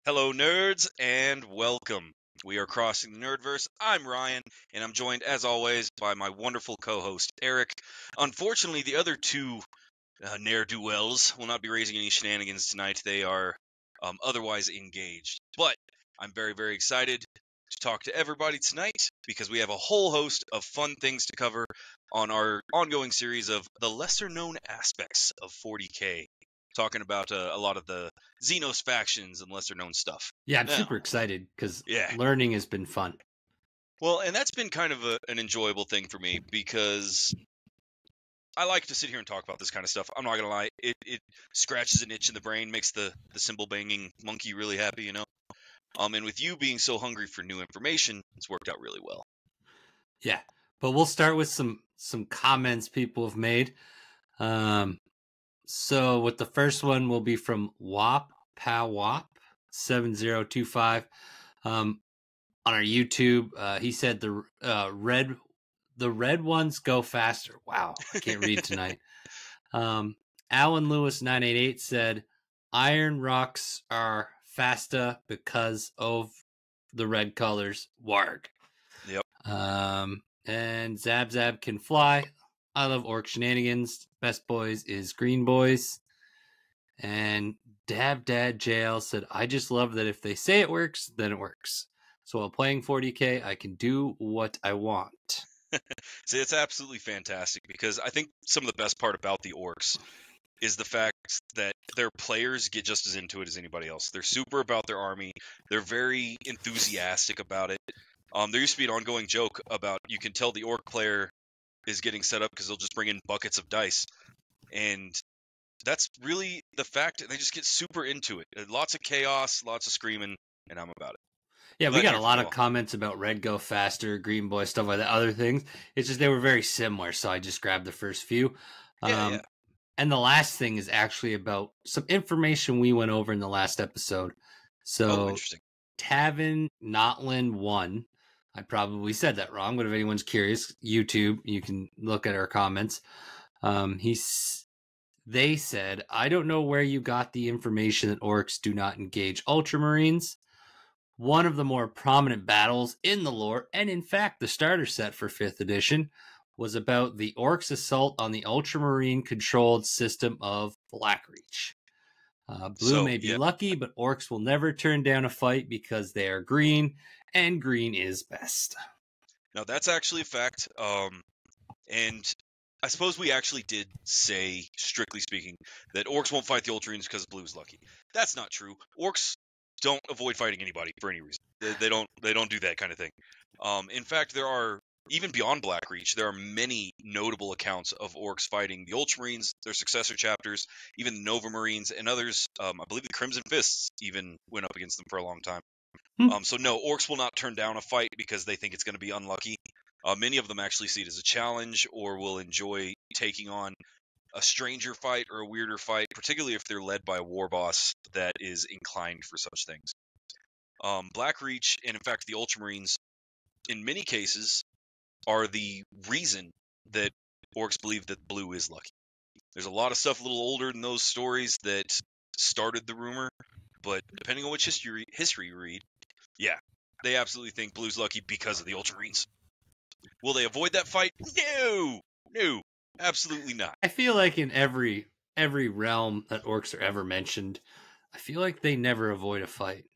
Hello, nerds, and welcome. We are crossing the Nerdverse. I'm Ryan, and I'm joined, as always, by my wonderful co-host, Eric. Unfortunately, the other two ne'er-do-wells will not be raising any shenanigans tonight. They are otherwise engaged. But I'm very, very excited to talk to everybody tonight because we have a whole host of fun things to cover on our ongoing series of the lesser-known aspects of 40K. Talking about a lot of the Xenos factions and lesser-known stuff. Yeah, I'm super excited because Yeah. learning has been fun. Well, and that's been kind of an enjoyable thing for me because I like to sit here and talk about this kind of stuff. I'm not gonna lie, it scratches an itch in the brain, makes the cymbal banging monkey really happy, you know. And with you being so hungry for new information, it's worked out really well. Yeah, but we'll start with some comments people have made. So with the first one will be from Wop Pow Wop 7025 on our YouTube. He said the red ones go faster. Wow, I can't read tonight. Alan Lewis 988 said iron rocks are faster because of the red colors. Warg. Yep. And Zab Zab can fly. I love orc shenanigans. Best boys is green boys. And Dab Dad Jail said, I just love that if they say it works, then it works. So while playing 40K, I can do what I want. See, it's absolutely fantastic because I think some of the best part about the orcs is the fact that their players get just as into it as anybody else. They're super about their army. They're very enthusiastic about it. There used to be an ongoing joke about you can tell the orc player is getting set up because they'll just bring in buckets of dice. And that's really the fact. They just get super into it. Lots of chaos, lots of screaming, and I'm about it. Yeah, we got a lot of comments about red go faster, green boy, stuff like that, other things. It's just they were very similar, so I just grabbed the first few. Yeah. And the last thing is actually about some information we went over in the last episode. So, interesting. Tavin Notland 1. I probably said that wrong, but if anyone's curious, YouTube, you can look at our comments. They said, I don't know where you got the information that orcs do not engage ultramarines. One of the more prominent battles in the lore, and in fact the starter set for 5th edition, was about the orcs' assault on the ultramarine-controlled system of Blackreach. Blue may be lucky, but orcs will never turn down a fight because they are green, and green is best. Now, that's actually a fact, and I suppose we actually did say, strictly speaking, that orcs won't fight the ultramarines because blue's lucky. That's not true. Orcs don't avoid fighting anybody for any reason. They don't do that kind of thing. In fact, there are, even beyond Blackreach, there are many notable accounts of orcs fighting the Ultramarines, their successor chapters, even the Nova Marines, and others. I believe the Crimson Fists even went up against them for a long time. So no, orcs will not turn down a fight because they think it's going to be unlucky. Many of them actually see it as a challenge or will enjoy taking on a stranger fight or a weirder fight, particularly if they're led by a war boss that is inclined for such things. Blackreach, and in fact the Ultramarines, in many cases, are the reason that orcs believe that blue is lucky. There's a lot of stuff a little older than those stories that started the rumor, but depending on which history you read, yeah, they absolutely think blue's lucky because of the Ultramarines. Will they avoid that fight? No, absolutely not. I feel like in every realm that orcs are ever mentioned, I feel like they never avoid a fight.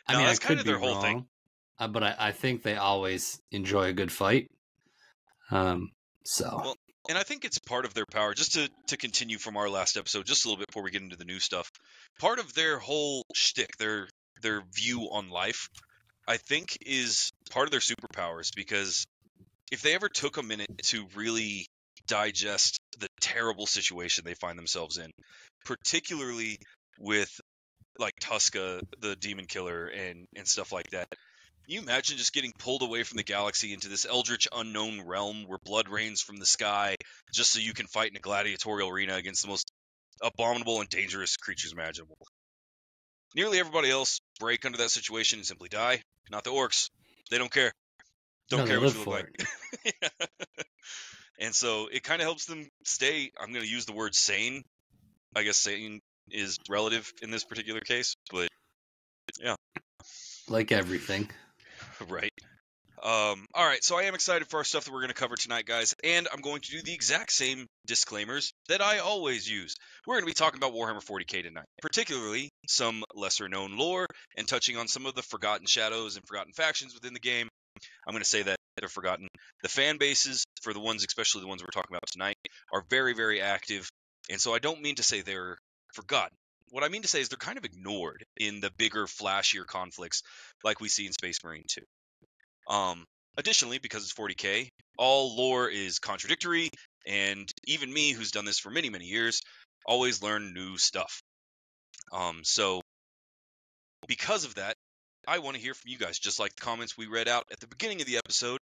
I mean, that's I could kind of be their whole wrong, thing. But I think they always enjoy a good fight. Well, and I think it's part of their power, just to continue from our last episode, just a little bit before we get into the new stuff. Part of their whole shtick, their view on life, I think is part of their superpowers, because if they ever took a minute to really digest the terrible situation they find themselves in, particularly with like Tuska, the demon killer, and stuff like that. Can you imagine just getting pulled away from the galaxy into this eldritch unknown realm where blood rains from the sky just so you can fight in a gladiatorial arena against the most abominable and dangerous creatures imaginable? Nearly everybody else break under that situation and simply die. Not the orcs. They don't care. Don't care what you look like. And so it kind of helps them stay, I'm going to use the word sane. I guess sane is relative in this particular case, but Yeah. Like everything. Right. All right, so I am excited for our stuff that we're going to cover tonight, guys, and I'm going to do the exact same disclaimers that I always use. We're going to be talking about Warhammer 40k tonight, particularly some lesser-known lore and touching on some of the forgotten shadows and forgotten factions within the game. I'm going to say that they're forgotten. The fan bases, for the ones, especially the ones we're talking about tonight, are very, very active, and so I don't mean to say they're forgotten. What I mean to say is they're kind of ignored in the bigger, flashier conflicts like we see in Space Marine 2. Additionally, because it's 40k, all lore is contradictory, and even me, who's done this for many, many years, always learn new stuff. So because of that, I want to hear from you guys, just like the comments we read out at the beginning of the episode,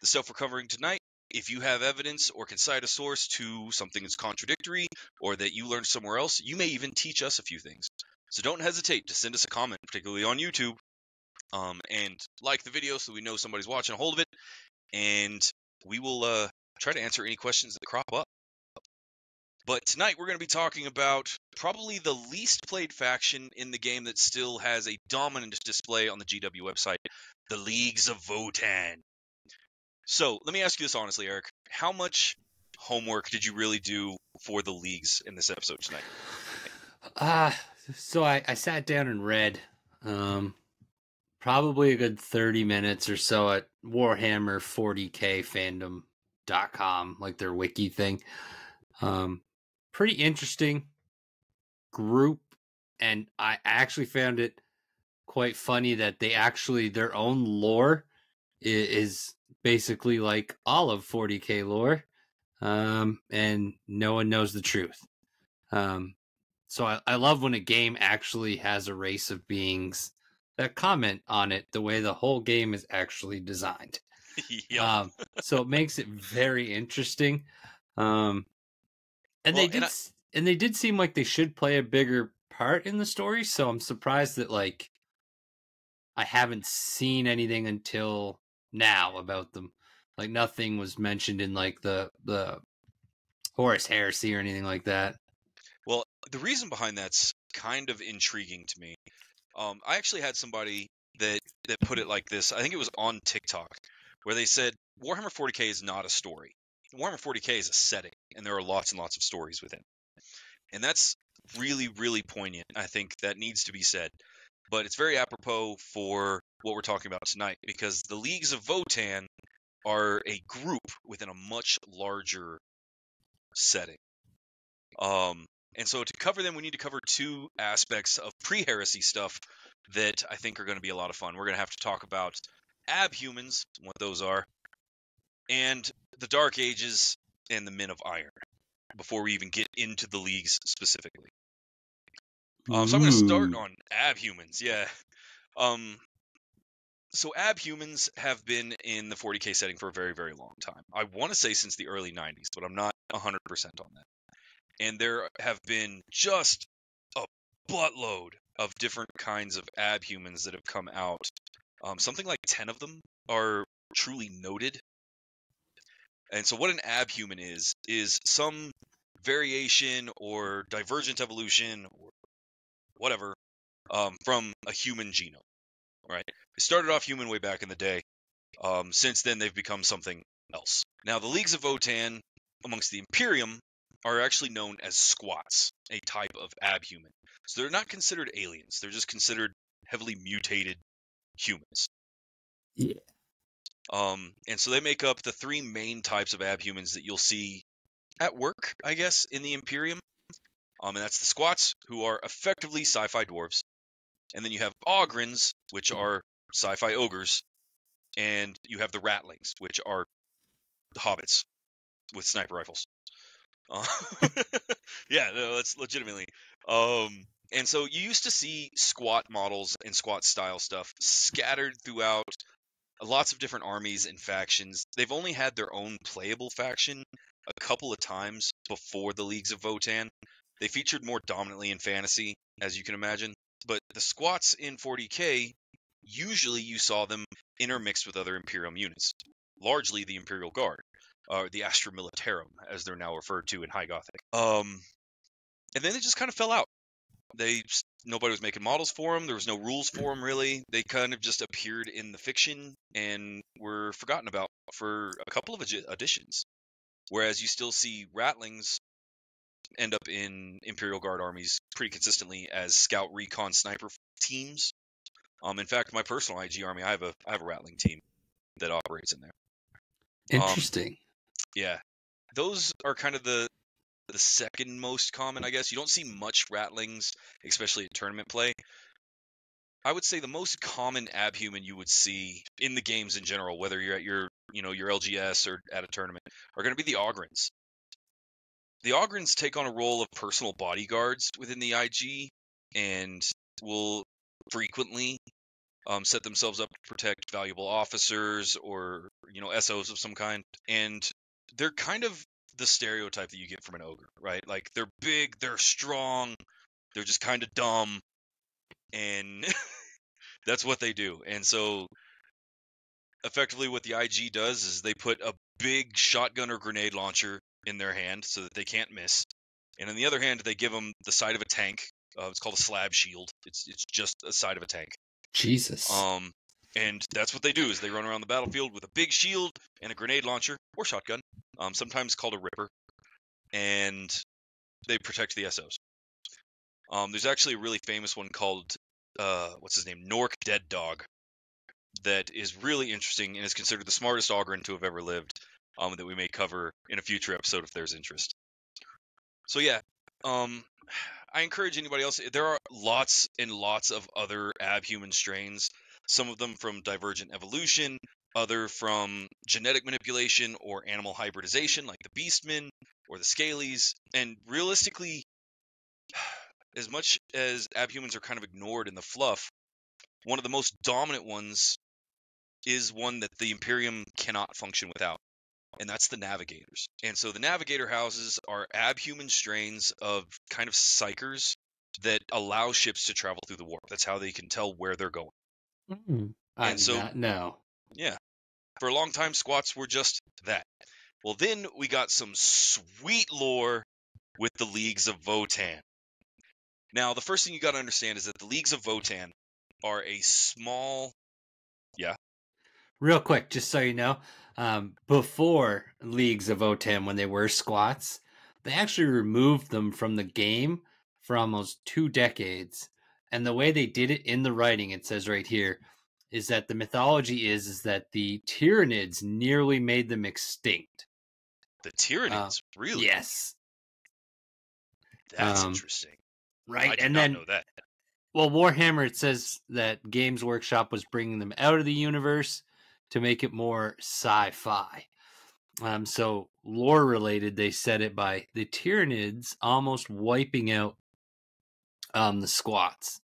the stuff we're covering tonight. If you have evidence or can cite a source to something that's contradictory or that you learned somewhere else, you may even teach us a few things. So don't hesitate to send us a comment, particularly on YouTube, and like the video so we know somebody's watching a hold of it, and we will try to answer any questions that crop up. But tonight we're going to be talking about probably the least played faction in the game that still has a dominant display on the GW website, the Leagues of Votann. So let me ask you this honestly, Eric. How much homework did you really do for the Leagues in this episode tonight? So I sat down and read probably a good 30 minutes or so at Warhammer 40k fandom.com, like their wiki thing. Pretty interesting group, and I actually found it quite funny that they actually, their own lore is basically like all of 40k lore, and no one knows the truth. So I love when a game actually has a race of beings that comment on it the way the whole game is actually designed. Yep. So it makes it very interesting. And they did seem like they should play a bigger part in the story. So I'm surprised that like I haven't seen anything until now about them. Like nothing was mentioned in like the Horus Heresy or anything like that. Well, the reason behind that's kind of intriguing to me. I actually had somebody that put it like this. I think it was on TikTok, where they said Warhammer 40k is not a story. Warhammer 40k is a setting, and there are lots and lots of stories within. And that's really, really poignant. I think that needs to be said. But it's very apropos for what we're talking about tonight, because the Leagues of Votann are a group within a much larger setting. And so to cover them, we need to cover two aspects of pre-heresy stuff that I think are going to be a lot of fun. We're going to have to talk about abhumans, what those are, and the Dark Ages and the Men of Iron, before we even get into the leagues specifically. So I'm going to start on abhumans, yeah. So abhumans have been in the 40k setting for a very, very long time. I want to say since the early 90s, but I'm not 100% on that. And there have been just a buttload of different kinds of abhumans that have come out. Something like 10 of them are truly noted. And so what an abhuman is some variation or divergent evolution or whatever from a human genome, right? They started off human way back in the day. Since then, they've become something else. Now, the Leagues of Votann amongst the Imperium are actually known as squats, a type of abhuman. So they're not considered aliens. They're just considered heavily mutated humans. Yeah. And so they make up the three main types of abhumans that you'll see at work, I guess, in the Imperium. And that's the squats, who are effectively sci-fi dwarves. And then you have ogrins, which are sci-fi ogres. And you have the ratlings, which are hobbits with sniper rifles. Yeah, no, that's legitimately. And so you used to see squat models and squat style stuff scattered throughout lots of different armies and factions. They've only had their own playable faction a couple of times before the Leagues of Votann. They featured more dominantly in fantasy, as you can imagine. But the squats in 40k, usually you saw them intermixed with other Imperium units, largely the Imperial Guard, or the Astra Militarum, as they're now referred to in High Gothic. And then they just kind of fell out. They nobody was making models for them. There was no rules for them, really. They kind of just appeared in the fiction and were forgotten about for a couple of editions. Whereas you still see Ratlings end up in Imperial Guard armies pretty consistently as scout, recon, sniper teams. In fact, my personal IG army, I have a Ratling team that operates in there. Interesting. Yeah, those are kind of the second most common, I guess. You don't see much Ratlings, especially at tournament play. I would say the most common abhuman you would see in the games in general, whether you're at your LGS or at a tournament, are going to be the Ogrins. The Ogrins take on a role of personal bodyguards within the IG and will frequently set themselves up to protect valuable officers or SOs of some kind, and they're kind of the stereotype that you get from an ogre, right? Like, they're big, they're strong, they're just kind of dumb, and that's what they do. And so effectively what the IG does is they put a big shotgun or grenade launcher in their hand so that they can't miss, and on the other hand they give them the side of a tank. It's called a slab shield. It's just a side of a tank. Jesus. And that's what they do, is they run around the battlefield with a big shield and a grenade launcher or shotgun, sometimes called a ripper, and they protect the SOs. There's actually a really famous one called, what's his name, Nork Dead Dog, that is really interesting and is considered the smartest Ogren to have ever lived, that we may cover in a future episode if there's interest. So yeah, I encourage anybody else. There are lots and lots of other abhuman strains, some of them from divergent evolution, other from genetic manipulation or animal hybridization, like the Beastmen or the Scalies. And realistically, as much as abhumans are kind of ignored in the fluff, one of the most dominant ones is one that the Imperium cannot function without, and that's the Navigators. And so the Navigator houses are abhuman strains of kind of psychers that allow ships to travel through the warp. That's how they can tell where they're going. I did not know. Yeah, for a long time, squats were just that. Well, then we got some sweet lore with the Leagues of Votann. Now, the first thing you got to understand is that the Leagues of Votann are a small... Yeah? Real quick, just so you know, before Leagues of Votann, when they were squats, they actually removed them from the game for almost 2 decades. And the way they did it in the writing, it says right here, is that the mythology is that the Tyranids nearly made them extinct. The Tyranids? Really? Yes. That's interesting. Right, I did not know that. Well, Warhammer, it says that Games Workshop was bringing them out of the universe to make it more sci-fi. So lore related, they said it by the Tyranids almost wiping out the squats,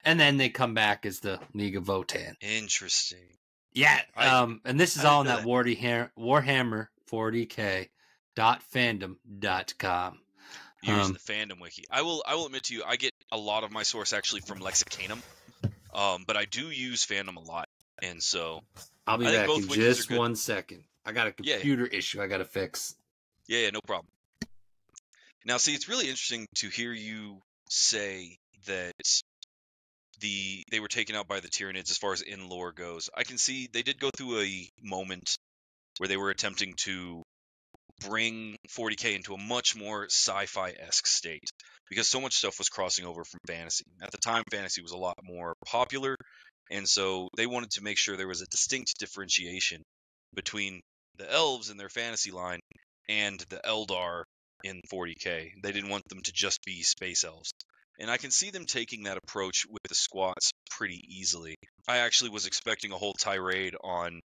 and then they come back as the League of Votann. Interesting. Yeah, and this is all in that Warhammer 40k.fandom.com. Use the fandom wiki. I will admit to you, I get a lot of my source actually from Lexicanum, but I do use fandom a lot, and so I'll be back in just 1 second. I got a computer issue I got to fix. Yeah, no problem. Now, see, it's really interesting to hear you say that they were taken out by the Tyranids as far as in lore goes. I can see they did go through a moment where they were attempting to bring 40k into a much more sci-fi-esque state, because so much stuff was crossing over from fantasy. At the time, fantasy was a lot more popular, and so they wanted to make sure there was a distinct differentiation between the elves in their fantasy line and the Eldar in 40k. They didn't want them to just be space elves. And I can see them taking that approach with the squats pretty easily. I actually was expecting a whole tirade on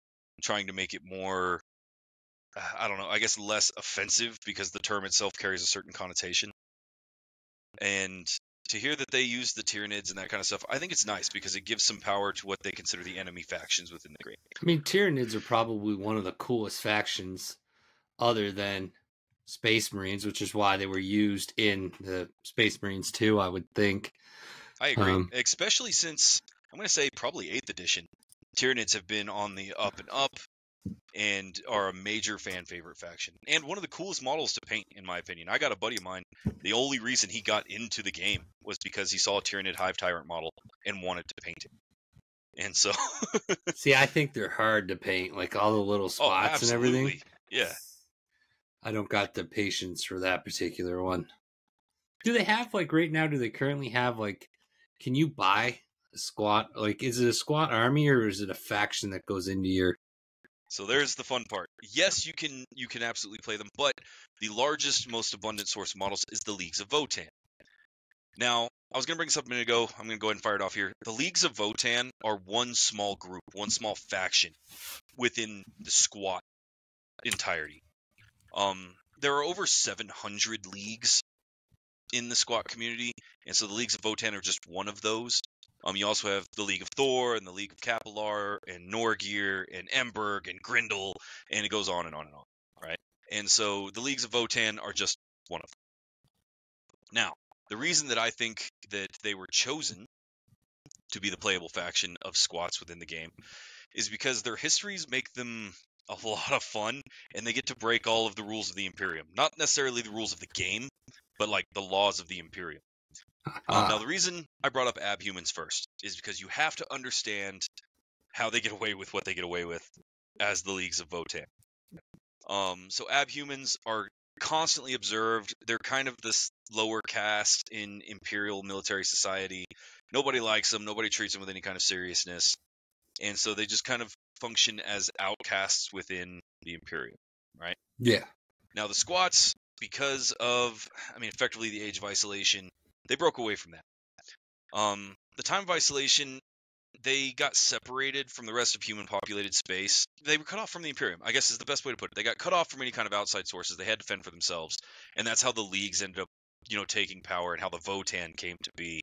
trying to make it more, I don't know, I guess less offensive, because the term itself carries a certain connotation. And to hear that they use the Tyranids and that kind of stuff, I think it's nice, because it gives some power to what they consider the enemy factions within the game. I mean, Tyranids are probably one of the coolest factions other than Space Marines, which is why they were used in the Space Marines 2, I would think. I agree, especially since, I'm going to say probably 8th edition, Tyranids have been on the up and up. and are a major fan favorite faction. And one of the coolest models to paint, in my opinion. I got a buddy of mine, the only reason he got into the game was because he saw a Tyranid Hive Tyrant model and wanted to paint it. And so... See, I think they're hard to paint, like all the little spots and everything. Yeah. I don't got the patience for that particular one. Do they have, like, right now, do they currently have, like, can you buy a squat? Like, is it a squat army or is it a faction that goes into your... So there's the fun part. Yes, you can absolutely play them, but the largest, most abundant source of models is the Leagues of Votann. Now, I was going to bring this up a minute ago. I'm going to go ahead and fire it off here. The Leagues of Votann are one small group, one small faction within the squat entirety. There are over 700 leagues in the squat community, and so the Leagues of Votann are just one of those. You also have the League of Thor and the League of Capilar and Norgir and Emberg and Grindel, and it goes on and on and on, right? And so the Leagues of Votann are just one of them. Now, the reason that I think that they were chosen to be the playable faction of squats within the game is because their histories make them a lot of fun, and they get to break all of the rules of the Imperium. Not necessarily the rules of the game, but like the laws of the Imperium. Now, the reason I brought up abhumans first is because you have to understand how they get away with what they get away with as the Leagues of Votann. So abhumans are constantly observed. They're kind of this lower caste in Imperial military society. Nobody likes them. Nobody treats them with any kind of seriousness. And so they just kind of function as outcasts within the Imperium, right? Yeah. Now, the squats, because of, effectively the Age of Isolation, they broke away from that. The time of isolation, they got separated from the rest of human populated space. They were cut off from the Imperium, I guess is the best way to put it. They got cut off from any kind of outside sources. They had to fend for themselves. And that's how the leagues ended up, taking power, and how the Votann came to be.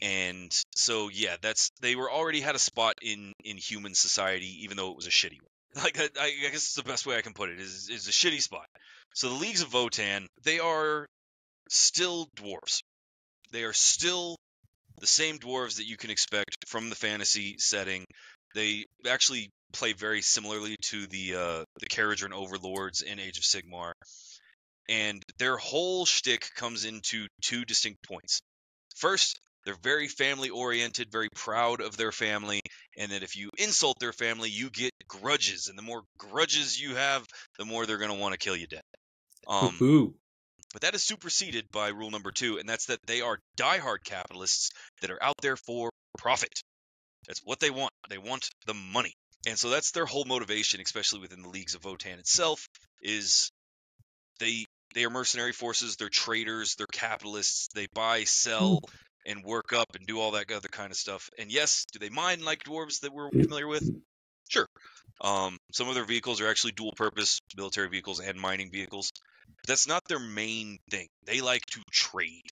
And so, yeah, they were already had a spot in human society, even though it was a shitty one. Like, I guess it's the best way I can put it, is a shitty spot. So the Leagues of Votann, they are still dwarves. They are still the same dwarves that you can expect from the fantasy setting. They actually play very similarly to the Kharadron overlords in Age of Sigmar. And their whole shtick comes into two distinct points. First, they're very family-oriented, very proud of their family, and that if you insult their family, you get grudges. And the more grudges you have, the more they're going to want to kill you dead. But that is superseded by rule number 2, and that's that they are diehard capitalists that are out there for profit. That's what they want. They want the money. And so that's their whole motivation, especially within the Leagues of Votann itself, is they are mercenary forces, they're traders, they're capitalists, they buy, sell, and work up and do all that other kind of stuff. And yes, do they mine like dwarves that we're familiar with? Sure. Some of their vehicles are actually dual purpose military vehicles and mining vehicles. But that's not their main thing. They like to trade.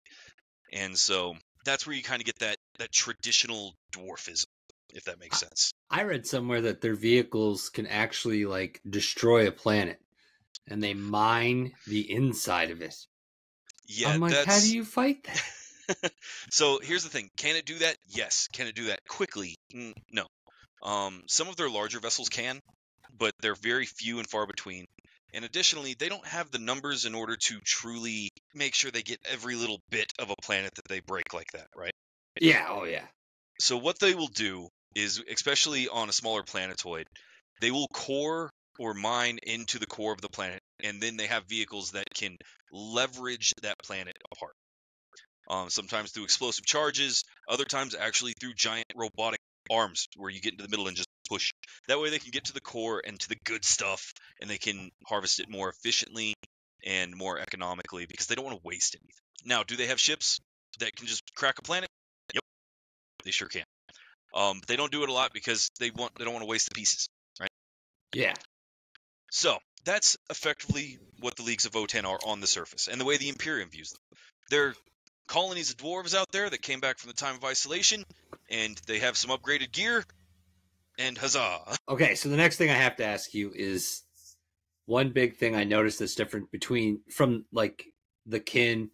And so that's where you kind of get that traditional dwarfism, if that makes sense. I read somewhere that their vehicles can actually, like, destroy a planet, and they mine the inside of it. Yeah, I'm like, how do you fight that? So here's the thing. Can it do that? Yes. Can it do that quickly? No. Some of their larger vessels can, but they're very few and far between. And additionally, they don't have the numbers in order to truly make sure they get every little bit of a planet that they break like that, right? Yeah, oh yeah. So what they will do is, especially on a smaller planetoid, they will core or mine into the core of the planet, and then they have vehicles that can leverage that planet apart. Sometimes through explosive charges, other times actually through giant robotic arms where you get into the middle and just push. That way they can get to the core and to the good stuff, and they can harvest it more efficiently and more economically because they don't want to waste anything. Now, do they have ships that can just crack a planet? Yep, they sure can. But they don't do it a lot because they don't want to waste the pieces, right? Yeah. So that's effectively what the Leagues of Votann are on the surface, and the way the Imperium views them. They're colonies of dwarves out there that came back from the time of isolation, and they have some upgraded gear, and huzzah. Okay, so the next thing I have to ask you is one big thing I noticed that's different from like the kin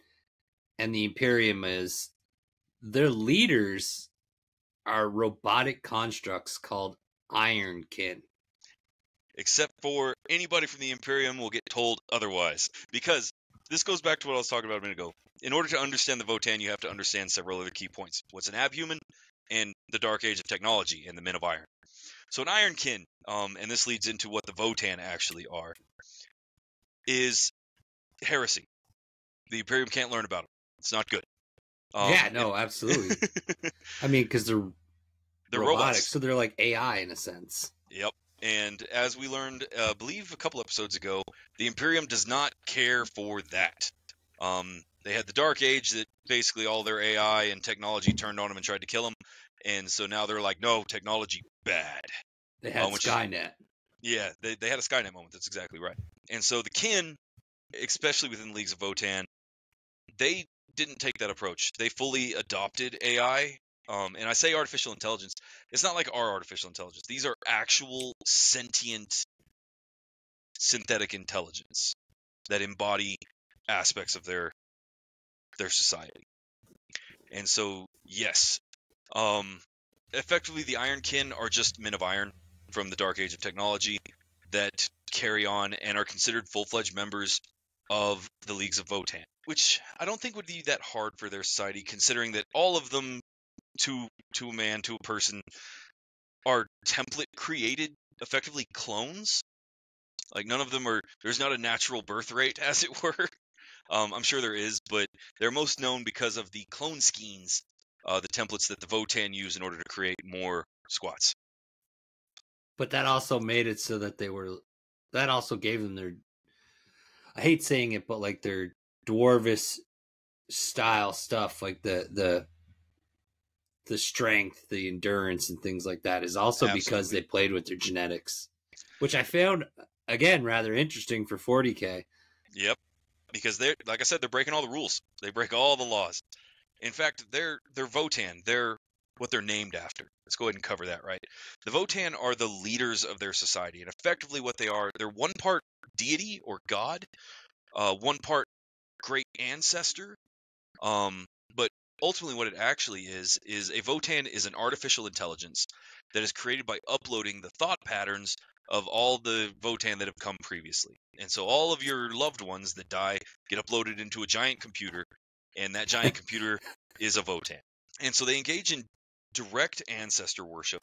and the Imperium is their leaders are robotic constructs called Ironkin. except for anybody from the Imperium will get told otherwise. Because this goes back to what I was talking about a minute ago. In order to understand the Votan, you have to understand several other key points. What's an abhuman, and the Dark Age of Technology, and the Men of Iron. So an Ironkin, and this leads into what the Votan actually are, is heresy. The Imperium can't learn about them. It's not good. Yeah, no, absolutely. I mean, because they're robotics, so they're like AI in a sense. Yep. And as we learned, I believe a couple episodes ago, the Imperium does not care for that. They had the Dark Age that basically all their AI and technology turned on them and tried to kill them. And so now they're like, no, technology, bad. They had Skynet. Yeah, they had a Skynet moment. That's exactly right. And so the kin, especially within Leagues of Votan, they didn't take that approach. They fully adopted AI. And I say artificial intelligence. It's not like our artificial intelligence. These are actual sentient synthetic intelligence that embody aspects of their society. And so, yes, effectively the Ironkin are just Men of Iron from the Dark Age of Technology that carry on and are considered full-fledged members of the Leagues of Votan, which I don't think would be that hard for their society, considering that all of them, to a man, to a person, are template created, effectively clones. Like, none of them are, there's not a natural birth rate, as it were. I'm sure there is, but they're most known because of the clone schemes, the templates that the Votan use in order to create more squats. But that also made it so that that also gave them their, I hate saying it, but like their dwarvish style stuff, like the strength, the endurance, and things like that is also Absolutely. Because they played with their genetics, which I found, again, rather interesting for 40K. Yep. Because they're, like I said, they're breaking all the rules. They break all the laws. In fact, they're Votan. They're what they're named after. Let's go ahead and cover that, right? The Votan are the leaders of their society, and effectively what they are, they're one part deity or god, one part great ancestor, but ultimately what it actually is a Votan is an artificial intelligence that is created by uploading the thought patterns of all the Votan that have come previously. And so all of your loved ones that die get uploaded into a giant computer, and that giant computer is a Votan. And so they engage in direct ancestor worship,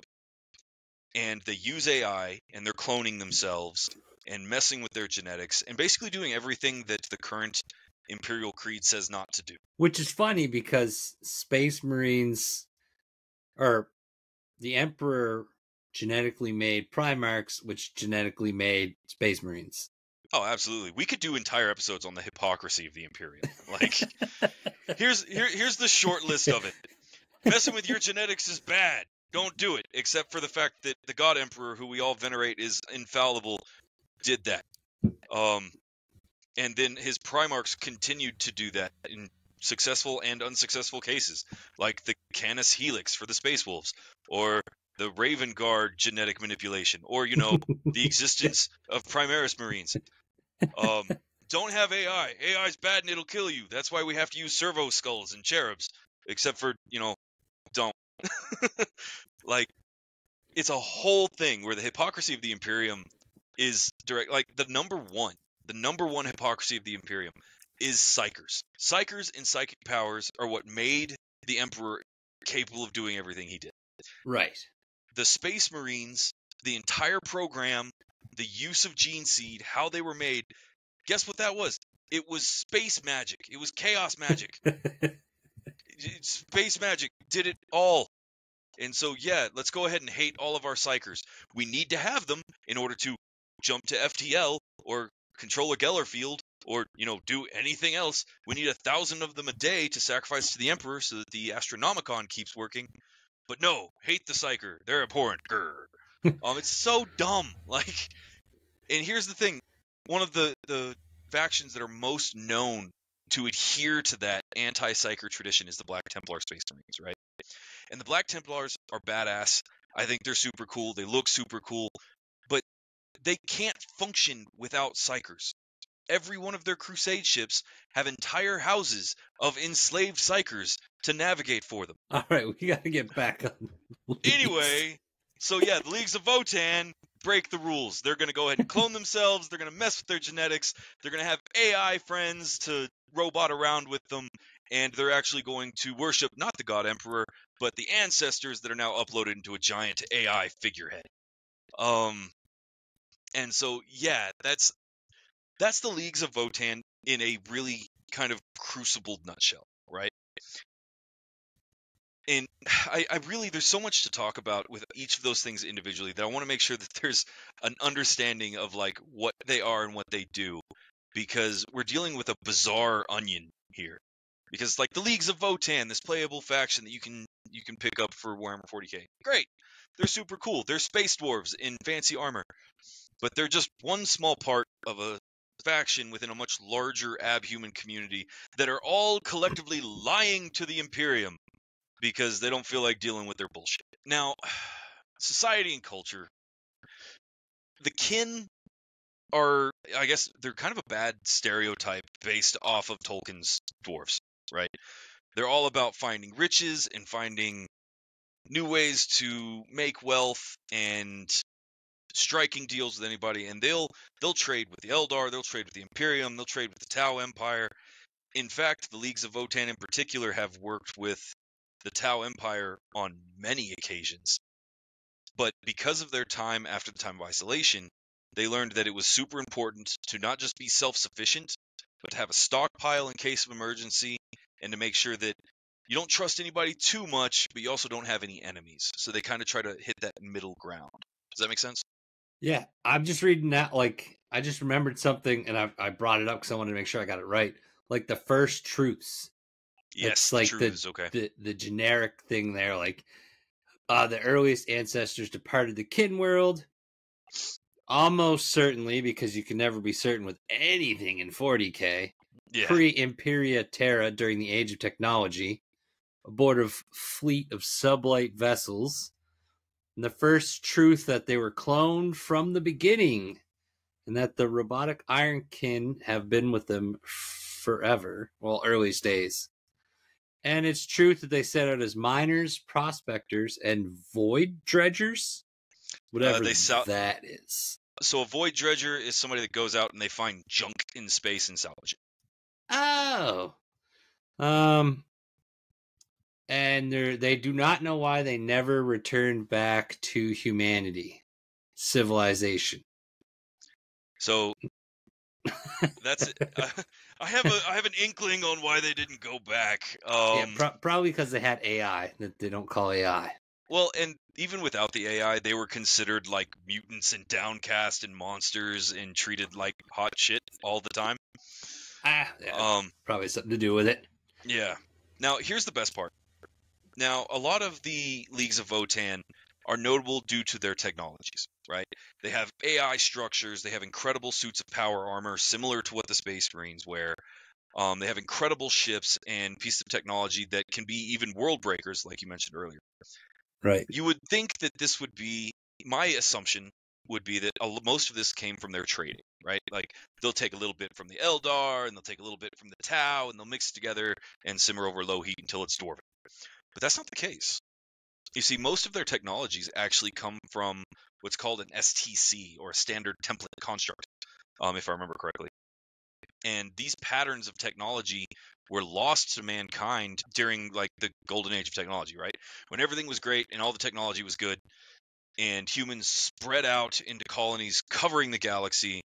and they use AI, and they're cloning themselves and messing with their genetics and basically doing everything that the current Imperial Creed says not to do. Which is funny because Space Marines, or the Emperor genetically made Primarchs, which genetically made Space Marines. Oh, absolutely. We could do entire episodes on the hypocrisy of the Imperium. Like, here's the short list of it. Messing with your genetics is bad. Don't do it. Except for the fact that the God Emperor, who we all venerate is infallible, did that. And then his Primarchs continued to do that in successful and unsuccessful cases, like the Canis Helix for the Space Wolves, or the Raven Guard genetic manipulation, or, the existence of Primaris Marines. Don't have AI. AI is bad and it'll kill you. That's why we have to use servo skulls and cherubs. Except for, don't. Like, it's a whole thing where the hypocrisy of the Imperium is direct. Like, the number one hypocrisy of the Imperium is Psykers. Psykers and psychic powers are what made the Emperor capable of doing everything he did. Right. The Space Marines, the entire program, the use of gene seed, how they were made, guess what that was? It was space magic. It was chaos magic. Space magic did it all. And so, yeah, let's go ahead and hate all of our Psykers. We need to have them in order to jump to FTL or control a Geller field or, do anything else. We need 1,000 of them a day to sacrifice to the Emperor so that the Astronomicon keeps working. But no, hate the Psyker. They're abhorrent. It's so dumb. Like, and here's the thing. One of the factions that are most known to adhere to that anti-Psyker tradition is the Black Templar Space Marines, right? And the Black Templars are badass. I think they're super cool. They look super cool. But they can't function without Psykers. Every one of their crusade ships have entire houses of enslaved Psykers to navigate for them. All right, we got to get back on. Anyway, so yeah, the Leagues of Votan, break the rules. They're going to go ahead and clone themselves. They're going to mess with their genetics. They're going to have AI friends to robot around with them. And they're actually going to worship not the God Emperor, but the ancestors that are now uploaded into a giant AI figurehead. And so, yeah, that's the Leagues of Votann in a really kind of crucibled nutshell, right? And I really, there's so much to talk about with each of those things individually that I want to make sure that there's an understanding of like what they are and what they do, because we're dealing with a bizarre onion here. Because like the Leagues of Votann, this playable faction that you can pick up for Warhammer 40k, great, they're super cool. They're Space Dwarves in fancy armor, but they're just one small part of a faction within a much larger abhuman community that are all collectively lying to the Imperium because they don't feel like dealing with their bullshit. Now, society and culture. The kin are, I guess, they're kind of a bad stereotype based off of Tolkien's dwarves, right? They're all about finding riches and finding new ways to make wealth and striking deals with anybody, and they'll trade with the Eldar, they'll trade with the Imperium, they'll trade with the Tau Empire. In fact, the Leagues of Votann in particular have worked with the Tau Empire on many occasions. But because of their time after the time of isolation, they learned that it was super important to not just be self-sufficient, but to have a stockpile in case of emergency, and to make sure that you don't trust anybody too much, but you also don't have any enemies. So they kind of try to hit that middle ground. Does that make sense? Yeah, I'm just reading that. Like, I just remembered something, and I brought it up because I wanted to make sure I got it right. Like the first truths. Yes, It's the like truth is okay. the generic thing there. Like, the earliest ancestors departed the kin world. Almost certainly, because you can never be certain with anything in 40k. Yeah. Pre-Imperia Terra during the Age of Technology, aboard a fleet of sublight vessels. And the first truth that they were cloned from the beginning, and that the robotic Ironkin have been with them forever, well, earliest days. And it's truth that they set out as miners, prospectors, and void dredgers, whatever that is. So a void dredger is somebody that goes out and they find junk in space and salvage it. Oh. And they do not know why they never returned back to humanity, civilization. So that's it. I have an inkling on why they didn't go back. Probably because they had AI that they don't call AI. Well, and even without the AI, they were considered like mutants and downcast and monsters and treated like hot shit all the time. Yeah, probably something to do with it. Yeah. Now, here's the best part. Now, a lot of the Leagues of Votann are notable due to their technologies, right? They have AI structures, they have incredible suits of power armor, similar to what the Space Marines wear. They have incredible ships and pieces of technology that can be even world breakers, like you mentioned earlier. Right. You would think that this would be, my assumption would be that most of this came from their trading, right? Like they'll take a little bit from the Eldar and they'll take a little bit from the Tau and they'll mix it together and simmer over low heat until it's dwarven. But that's not the case. You see, most of their technologies actually come from what's called an STC, or a standard template construct, if I remember correctly. And these patterns of technology were lost to mankind during like the golden age of technology, right? When everything was great and all the technology was good, and humans spread out into colonies covering the galaxy,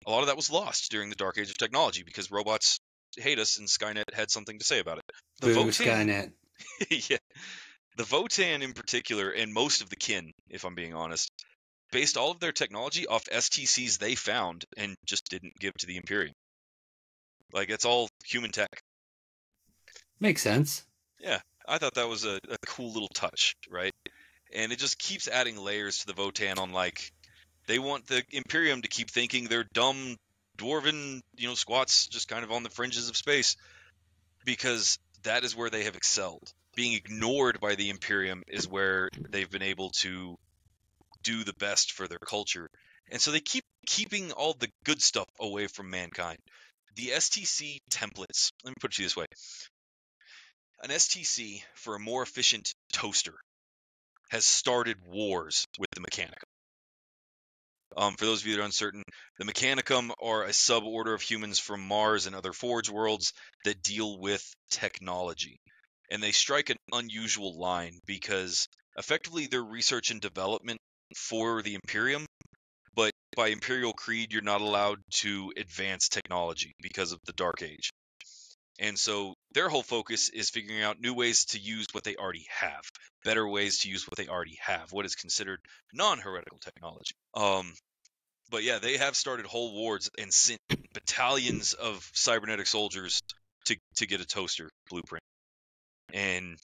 a lot of that was lost during the dark age of technology because robots hate us and Skynet had something to say about it. The Boo, Votann, Skynet. yeah, the Votann in particular, and most of the kin, if I'm being honest, based all of their technology off STCs they found and just didn't give to the Imperium. Like, it's all human tech. Makes sense. Yeah, I thought that was a cool little touch, right? And it just keeps adding layers to the Votann on, like, they want the Imperium to keep thinking they're dumb, dwarven, squats just kind of on the fringes of space, because that is where they have excelled. Being ignored by the Imperium is where they've been able to do the best for their culture. And so they keep keeping all the good stuff away from mankind. The STC templates, let me put it to you this way. An STC for a more efficient toaster has started wars with the Mechanica. For those of you that are uncertain, the Mechanicum are a suborder of humans from Mars and other Forge worlds that deal with technology. And they strike an unusual line because effectively they're research and development for the Imperium, but by Imperial Creed, you're not allowed to advance technology because of the Dark Age. And so their whole focus is figuring out new ways to use what they already have, better ways to use what they already have, what is considered non-heretical technology. But yeah, they have started whole wars and sent battalions of cybernetic soldiers to get a toaster blueprint. And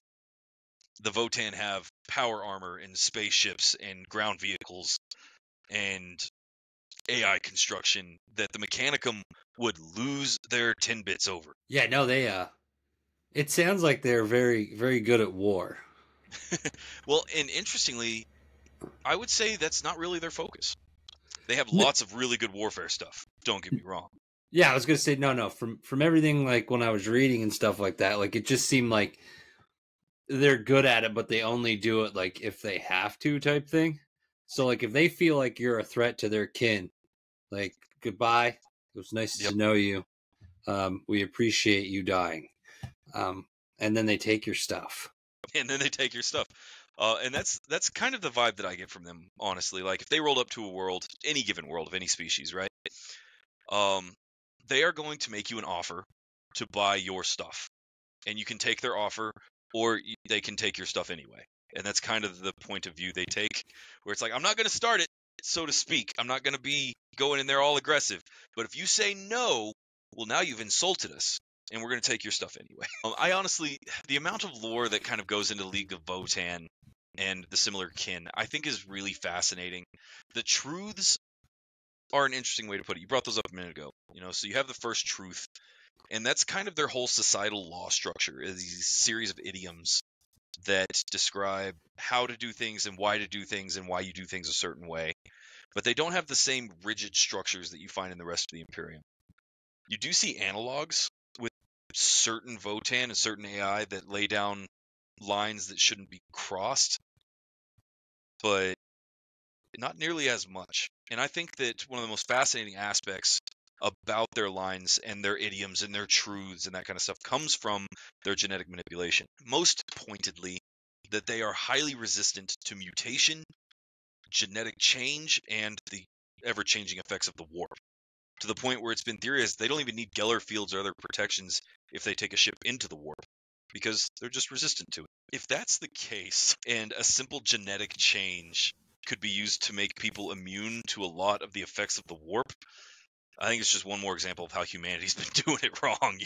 the Votan have power armor and spaceships and ground vehicles and AI construction that the Mechanicum would lose their 10 bits over. Yeah, no, it sounds like they're very, very good at war. Well, and interestingly, I would say that's not really their focus. They have lots of really good warfare stuff. Don't get me wrong. Yeah, I was gonna say no. From everything, like when I was reading and stuff like that, like it just seemed like they're good at it, but they only do it like if they have to, type thing. So like if they feel like you're a threat to their kin, like goodbye. It was nice to know you. We appreciate you dying. And then they take your stuff. And then they take your stuff. And that's kind of the vibe that I get from them, honestly. Like if they rolled up to a world, any given world of any species, right? They are going to make you an offer to buy your stuff, and you can take their offer, or they can take your stuff anyway. And that's kind of the point of view they take, where it's like, I'm not going to start it, so to speak. I'm not going to be going in there all aggressive. But if you say no, well, now you've insulted us, and we're going to take your stuff anyway. I honestly, the amount of lore that kind of goes into League of Votan and the similar kin, I think is really fascinating. The truths are an interesting way to put it. You brought those up a minute ago. So you have the first truth, and that's kind of their whole societal law structure, is these series of idioms that describe how to do things and why to do things and why you do things a certain way. But they don't have the same rigid structures that you find in the rest of the Imperium. You do see analogs with certain Votan and certain AI that lay down lines that shouldn't be crossed, but not nearly as much. And I think that one of the most fascinating aspects about their lines and their idioms and their truths and that kind of stuff comes from their genetic manipulation. Most pointedly, that they are highly resistant to mutation, genetic change, and the ever-changing effects of the warp. To the point where it's been theorized they don't even need Geller fields or other protections if they take a ship into the warp, because they're just resistant to it. If that's the case, and a simple genetic change could be used to make people immune to a lot of the effects of the warp, I think it's just one more example of how humanity's been doing it wrong,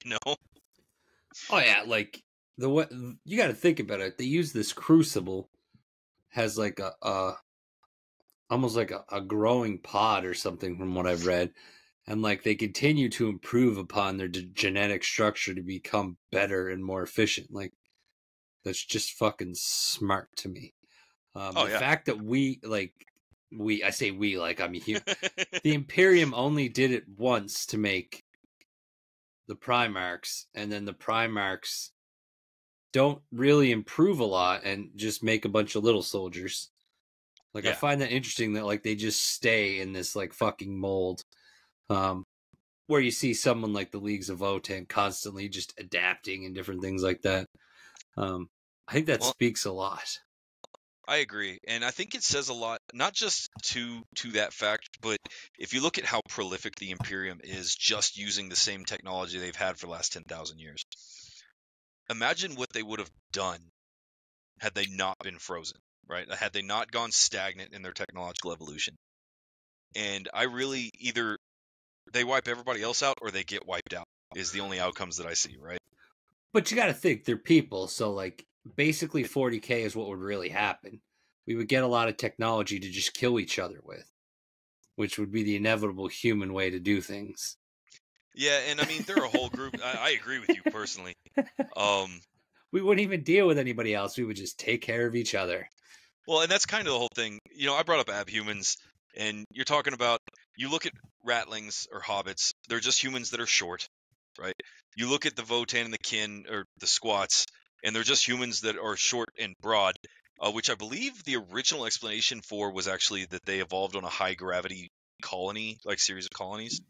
Oh yeah, like the way you got to think about it. They use this crucible, has like a almost like a growing pod or something from what I've read, and like they continue to improve upon their genetic structure to become better and more efficient. Like that's just fucking smart to me. Fact that I say we like I'm here. The Imperium only did it once to make the Primarchs, and then the Primarchs don't really improve a lot and just make a bunch of little soldiers. Like, I find that interesting that, like, they just stay in this, like, fucking mold. Where you see someone like the Leagues of Votan constantly just adapting and different things like that. I think that speaks a lot. I agree. And I think it says a lot, not just to that fact, but if you look at how prolific the Imperium is just using the same technology they've had for the last 10,000 years. Imagine what they would have done had they not been frozen, right? Had they not gone stagnant in their technological evolution. And I really, either they wipe everybody else out or they get wiped out is the only outcomes that I see, right? But you got to think, they're people, so like basically 40k is what would really happen. We would get a lot of technology to just kill each other with, which would be the inevitable human way to do things. Yeah, and I mean, they're a whole group. I agree with you personally. We wouldn't even deal with anybody else. We would just take care of each other. Well, and that's kind of the whole thing. I brought up abhumans, and you're talking about, you look at ratlings or hobbits, they're just humans that are short, right? You look at the Votan and the kin, or the squats, and they're just humans that are short and broad, which I believe the original explanation for was actually that they evolved on a high gravity colony, like series of colonies.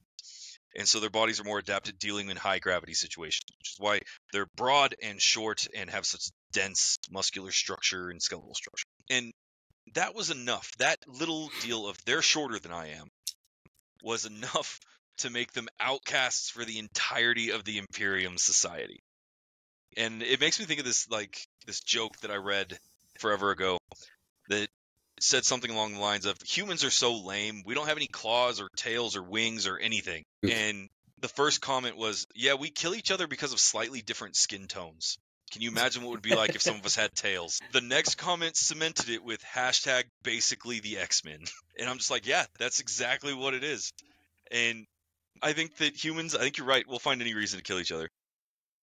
And so their bodies are more adapted dealing in high gravity situations, which is why they're broad and short and have such dense muscular structure and skeletal structure. And that was enough. That little deal of they're shorter than I am was enough to make them outcasts for the entirety of the Imperium society. And it makes me think of this joke that I read forever ago that said something along the lines of, humans are so lame, we don't have any claws or tails or wings or anything. And the first comment was, yeah, we kill each other because of slightly different skin tones. Can you imagine what it would be like if some of us had tails? The next comment cemented it with hashtag basically the X-Men. And I'm just like, yeah, that's exactly what it is. And I think that humans, I think you're right, we'll find any reason to kill each other.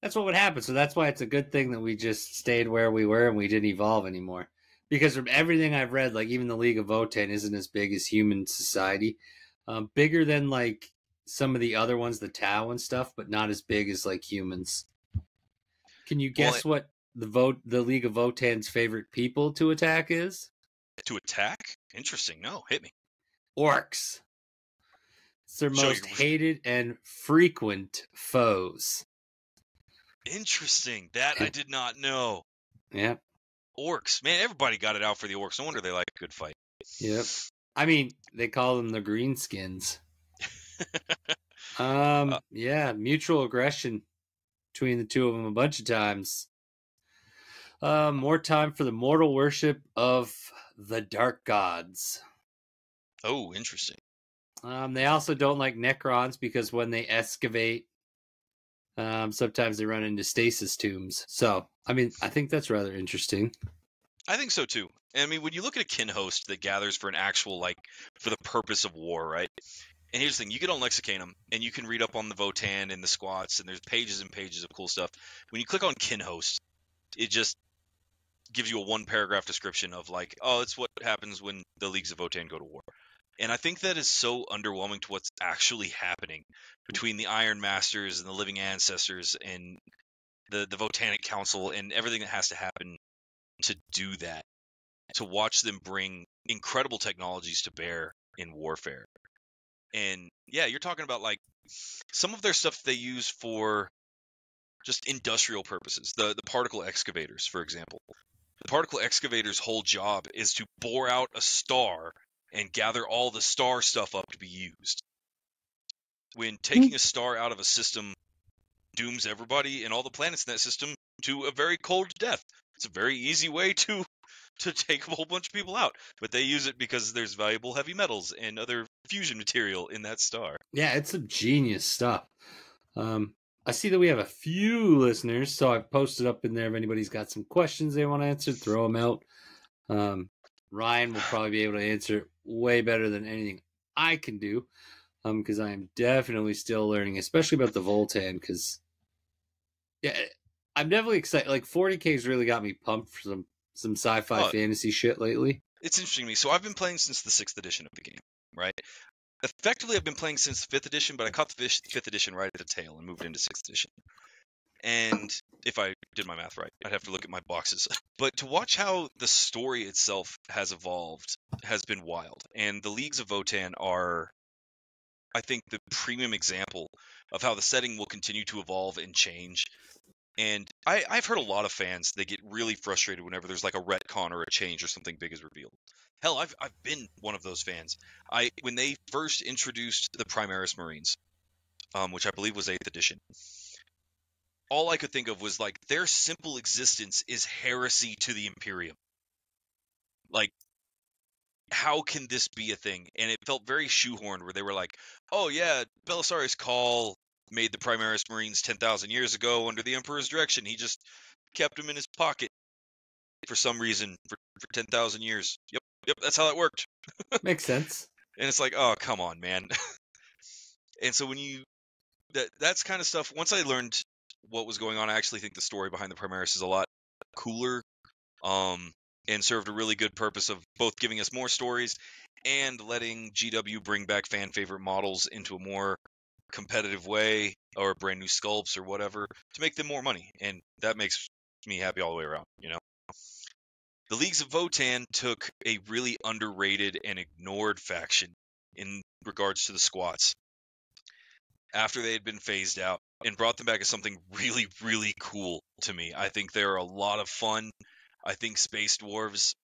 That's what would happen. So that's why it's a good thing that we just stayed where we were and we didn't evolve anymore. Because from everything I've read, like even the League of Votan isn't as big as human society. Bigger than like some of the other ones, the Tau and stuff, but not as big as like humans. Can you guess what the League of Votan's favorite people to attack is? To attack? Interesting. No, hit me. Orcs. It's their most hated and frequent foes. Interesting. That I did not know. Yeah. Orcs. Man, everybody got it out for the orcs. No wonder they like a good fight. Yep. I mean, they call them the greenskins. Yeah, mutual aggression between the two of them a bunch of times. More time for the mortal worship of the dark gods. Oh, interesting. They also don't like Necrons because when they excavate, sometimes they run into stasis tombs. So, I mean, I think that's rather interesting. I think so too. I mean, when you look at a kin host that gathers for an actual, for the purpose of war, right? And here's the thing, you get on Lexicanum, and you can read up on the Votan and the squats, and there's pages and pages of cool stuff. When you click on kin host, it just gives you a one-paragraph description of it's what happens when the Leagues of Votan go to war. And I think that is so underwhelming to what's actually happening between the Iron Masters and the Living Ancestors and the Votanic Council and everything that has to happen to do that, to watch them bring incredible technologies to bear in warfare. And yeah, you're talking about some of their stuff they use for just industrial purposes. The particle excavators, for example. The particle excavator's whole job is to bore out a star and gather all the star stuff up to be used. When taking a star out of a system dooms everybody and all the planets in that system to a very cold death. It's a very easy way to take a whole bunch of people out. But they use it because there's valuable heavy metals and other fusion material in that star. Yeah, it's some genius stuff. I see that we have a few listeners, so I've posted up in there if anybody's got some questions they want answered, throw them out. Ryan will probably be able to answer it way better than anything I can do, because I am definitely still learning, especially about the Voltan, because yeah, I'm definitely excited. 40K's really got me pumped for some sci-fi fantasy shit lately. It's interesting to me. So I've been playing since the 6th edition of the game, right? Effectively, I've been playing since 5th edition, but I caught the 5th edition right at the tail and moved into 6th edition. And if I did my math right, I'd have to look at my boxes. But to watch how the story itself has evolved has been wild. And the Leagues of Votan are, I think, the premium example of how the setting will continue to evolve and change. And I've heard a lot of fans, they get really frustrated whenever there's a retcon or a change or something big is revealed. Hell, I've been one of those fans. When they first introduced the Primaris Marines, which I believe was 8th edition, all I could think of was their simple existence is heresy to the Imperium. How can this be a thing? And it felt very shoehorned, where they were like, oh yeah, Belisarius Cawl made the Primaris Marines 10,000 years ago under the Emperor's direction. He just kept them in his pocket for some reason for 10,000 years. Yep, that's how that worked. Makes sense. And it's oh, come on, man. And so when that's kind of stuff, once I learned what was going on, I actually think the story behind the Primaris is a lot cooler, and served a really good purpose of both giving us more stories and letting GW bring back fan favorite models into a more competitive way, or brand new sculpts or whatever, to make them more money. And that makes me happy all the way around, The Leagues of Votann took a really underrated and ignored faction in regards to the squats after they had been phased out and brought them back as something really, really cool to me. I think they're a lot of fun. I think Space Dwarves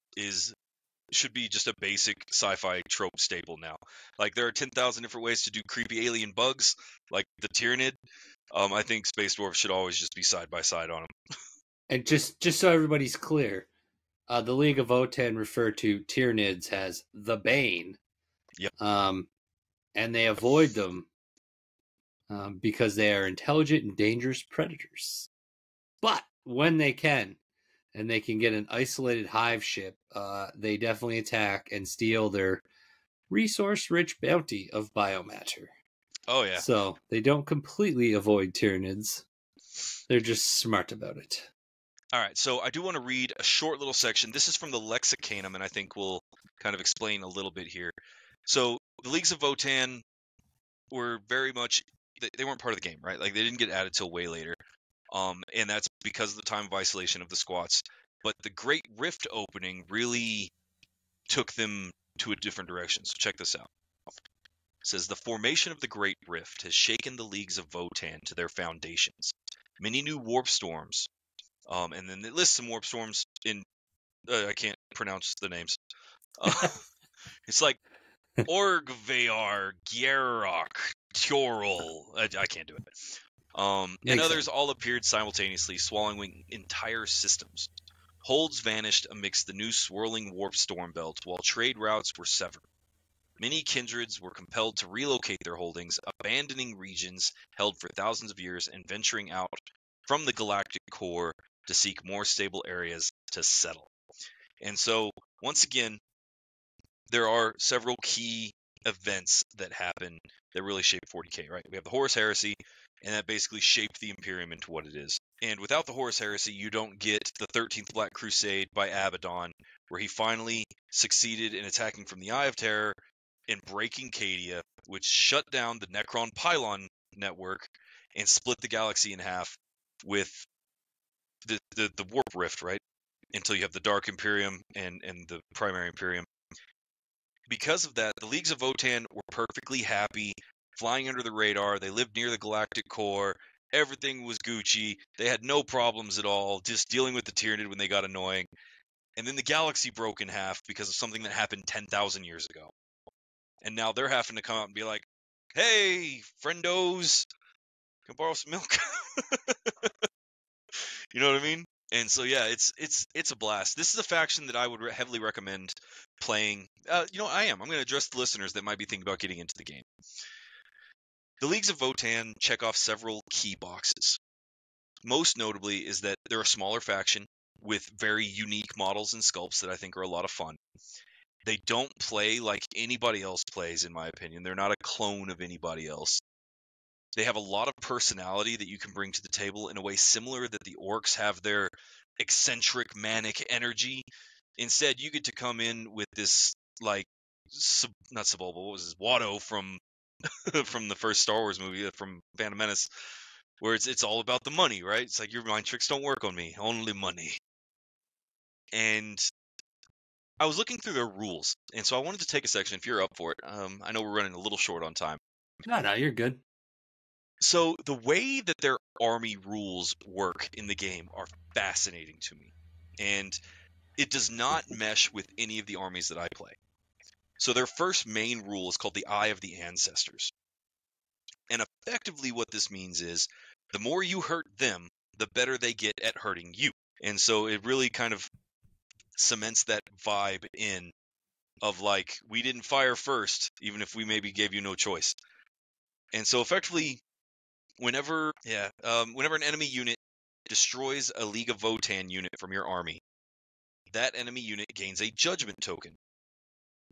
should be just a basic sci-fi trope staple now. Like, there are 10,000 different ways to do creepy alien bugs, like the Tyranid. I think Space Dwarves should always just be side by side on them. And just so everybody's clear, the League of Votann refer to Tyranids as the Bane. Yep. And they avoid them because they are intelligent and dangerous predators. But when they can, and they can get an isolated hive ship, they definitely attack and steal their resource-rich bounty of biomatter. Oh, yeah. So they don't completely avoid Tyranids. They're just smart about it. All right, so I do want to read a short little section. This is from the Lexicanum, and I think we'll kind of explain a little bit here. So the Leagues of Votann were very much, they weren't part of the game, right? Like, they didn't get added till way later. And that's because of the time of isolation of the squats. But the Great Rift opening really took them to a different direction. So check this out. It says, the formation of the Great Rift has shaken the Leagues of Votann to their foundations. Many new warp storms. And then it lists some warp storms in, I can't pronounce the names. It's like Orgvear, Gerok, Tjorl. I can't do it. And others sense. all appeared simultaneously, swallowing entire systems. Holds vanished amidst the new swirling warp storm belt, while trade routes were severed. Many kindreds were compelled to relocate their holdings, abandoning regions held for thousands of years and venturing out from the galactic core to seek more stable areas to settle. And so, once again, there are several key events that happen that really shape 40K, right? We have the Horus Heresy, and that basically shaped the Imperium into what it is. And without the Horus Heresy, you don't get the 13th Black Crusade by Abaddon, where he finally succeeded in attacking from the Eye of Terror and breaking Cadia, which shut down the Necron Pylon network and split the galaxy in half with the Warp Rift, right? Until you have the Dark Imperium and the Primary Imperium. Because of that, the Leagues of Votann were perfectly happy, flying under the radar. They lived near the galactic core. Everything was Gucci. They had no problems at all, just dealing with the Tyranid when they got annoying. And then the galaxy broke in half because of something that happened 10,000 years ago. And now they're having to come out and be like, hey, friendos, can I borrow some milk? You know what I mean? And so, yeah, it's a blast. This is a faction that I would heavily recommend playing. I'm going to address the listeners that might be thinking about getting into the game. The Leagues of Votann check off several key boxes. Most notably is that they're a smaller faction with very unique models and sculpts that I think are a lot of fun. They don't play like anybody else plays, in my opinion. They're not a clone of anybody else. They have a lot of personality that you can bring to the table in a way similar that the orcs have their eccentric, manic energy. Instead, you get to come in with this, like, not Sebulba, what was his, Watto from from the first Star Wars movie, from Phantom Menace, where it's all about the money, right? It's like, your mind tricks don't work on me, only money. And I was looking through their rules, and so I wanted to take a section, if you're up for it. I know we're running a little short on time. No, you're good. So the way that their army rules work in the game are fascinating to me, and it does not mesh with any of the armies that I play. So their first main rule is called the Eye of the Ancestors. And effectively what this means is, the more you hurt them, the better they get at hurting you. And so it really kind of cements that vibe in of, like, we didn't fire first, even if we maybe gave you no choice. And so effectively, whenever an enemy unit destroys a League of Votann unit from your army, that enemy unit gains a judgment token.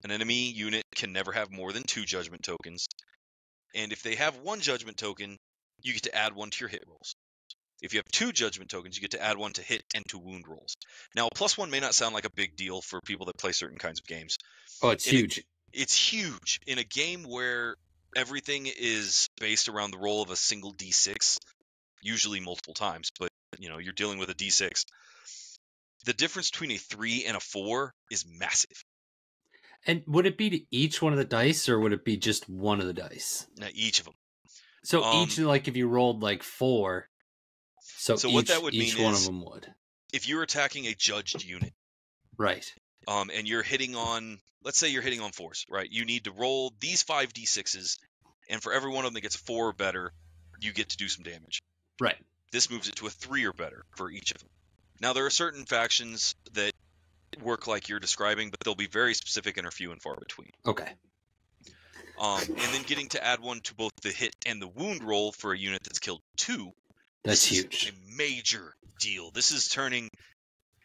An enemy unit can never have more than 2 judgment tokens. And if they have 1 judgment token, you get to add 1 to your hit rolls. If you have 2 judgment tokens, you get to add 1 to hit and to wound rolls. Now, +1 may not sound like a big deal for people that play certain kinds of games. Oh, it's huge. It's huge. In a game where everything is based around the roll of a single D6, usually multiple times, but you're dealing with a D6. the difference between a 3 and a 4 is massive. And would it be to each one of the dice, or would it be just one of the dice? Now, each of them. So each, like if you rolled like 4, so what that would each mean one is, of them would. if you're attacking a judged unit, right? And you're hitting on, let's say you're hitting on 4s, right? You need to roll these 5d6s, and for every one of them that gets 4 or better, you get to do some damage. Right. This moves it to a 3 or better for each of them. Now, there are certain factions that work like you're describing, but they'll be very specific and are few and far between. Okay. And then getting to add 1 to both the hit and the wound roll for a unit that's killed 2. That's huge. A major deal. This is turning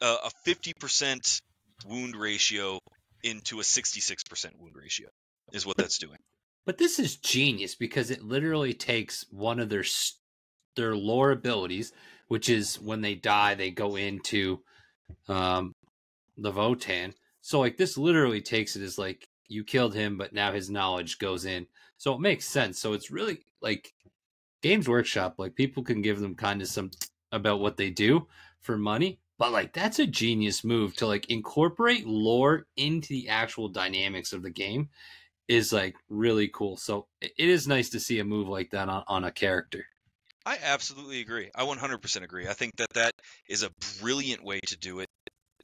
a 50% wound ratio into a 66% wound ratio, is what that's doing. But this is genius, because it literally takes one of their lore abilities, which is when they die, they go into the Votann. So like this literally takes it as like you killed him, but now his knowledge goes in. So it makes sense. So it's really like Games Workshop, like people can give them kind of some about what they do for money, but like that's a genius move to like incorporate lore into the actual dynamics of the game is like really cool. So it is nice to see a move like that on a character. I absolutely agree. I 100% agree. I think that is a brilliant way to do it.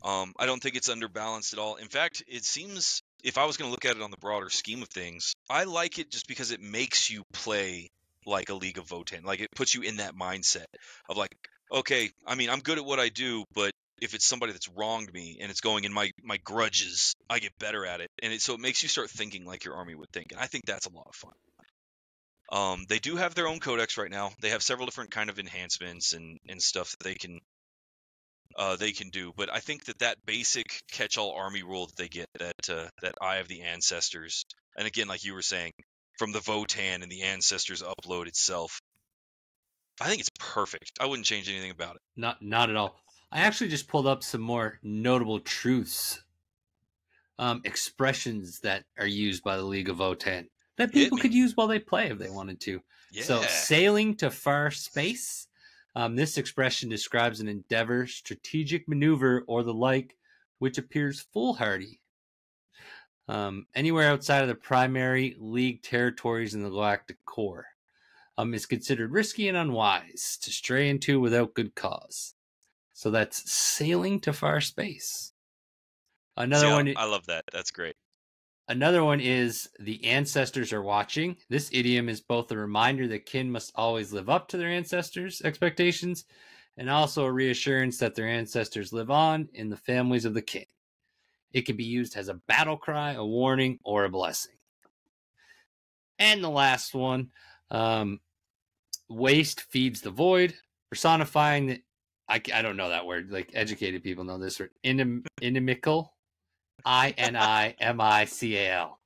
I don't think it's underbalanced at all. In fact, it seems, if I was going to look at it on the broader scheme of things, I like it just because it makes you play like a League of Votann. Like, it puts you in that mindset of like, okay, I mean, I'm good at what I do, but if it's somebody that's wronged me and it's going in my grudges, I get better at it. And so it makes you start thinking like your army would think. And I think that's a lot of fun. They do have their own codex right now. They have several different kind of enhancements and stuff that they can do, but I think that basic catch-all army rule that they get, that Eye of the Ancestors, and again, like you were saying, from the Votann and the Ancestors upload itself, I think it's perfect. I wouldn't change anything about it. Not at all. I actually just pulled up some more notable truths, expressions that are used by the League of Votann that people could use while they play if they wanted to. Yeah. So, sailing to far space. This expression describes an endeavor, strategic maneuver, or the like, which appears foolhardy. Anywhere outside of the primary League territories in the galactic core is considered risky and unwise to stray into without good cause. So that's sailing to far space. Another one. I love that. That's great. Another one is the ancestors are watching. This idiom is both a reminder that kin must always live up to their ancestors' expectations and also a reassurance that their ancestors live on in the families of the kin. It can be used as a battle cry, a warning, or a blessing. And the last one, waste feeds the void, personifying the, I don't know that word, like educated people know this word, inimical. INIMICAL.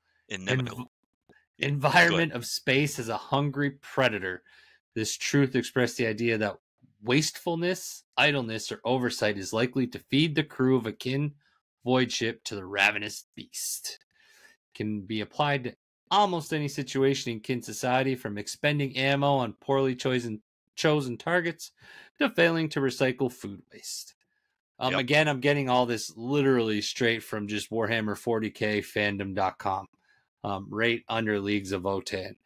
Environment of space as a hungry predator. This truth expressed the idea that wastefulness, idleness, or oversight is likely to feed the crew of a kin void ship to the ravenous beast. Can be applied to almost any situation in kin society, from expending ammo on poorly chosen targets to failing to recycle food waste. Again, I'm getting all this literally straight from just Warhammer 40k fandom.com, right under Leagues of Votann.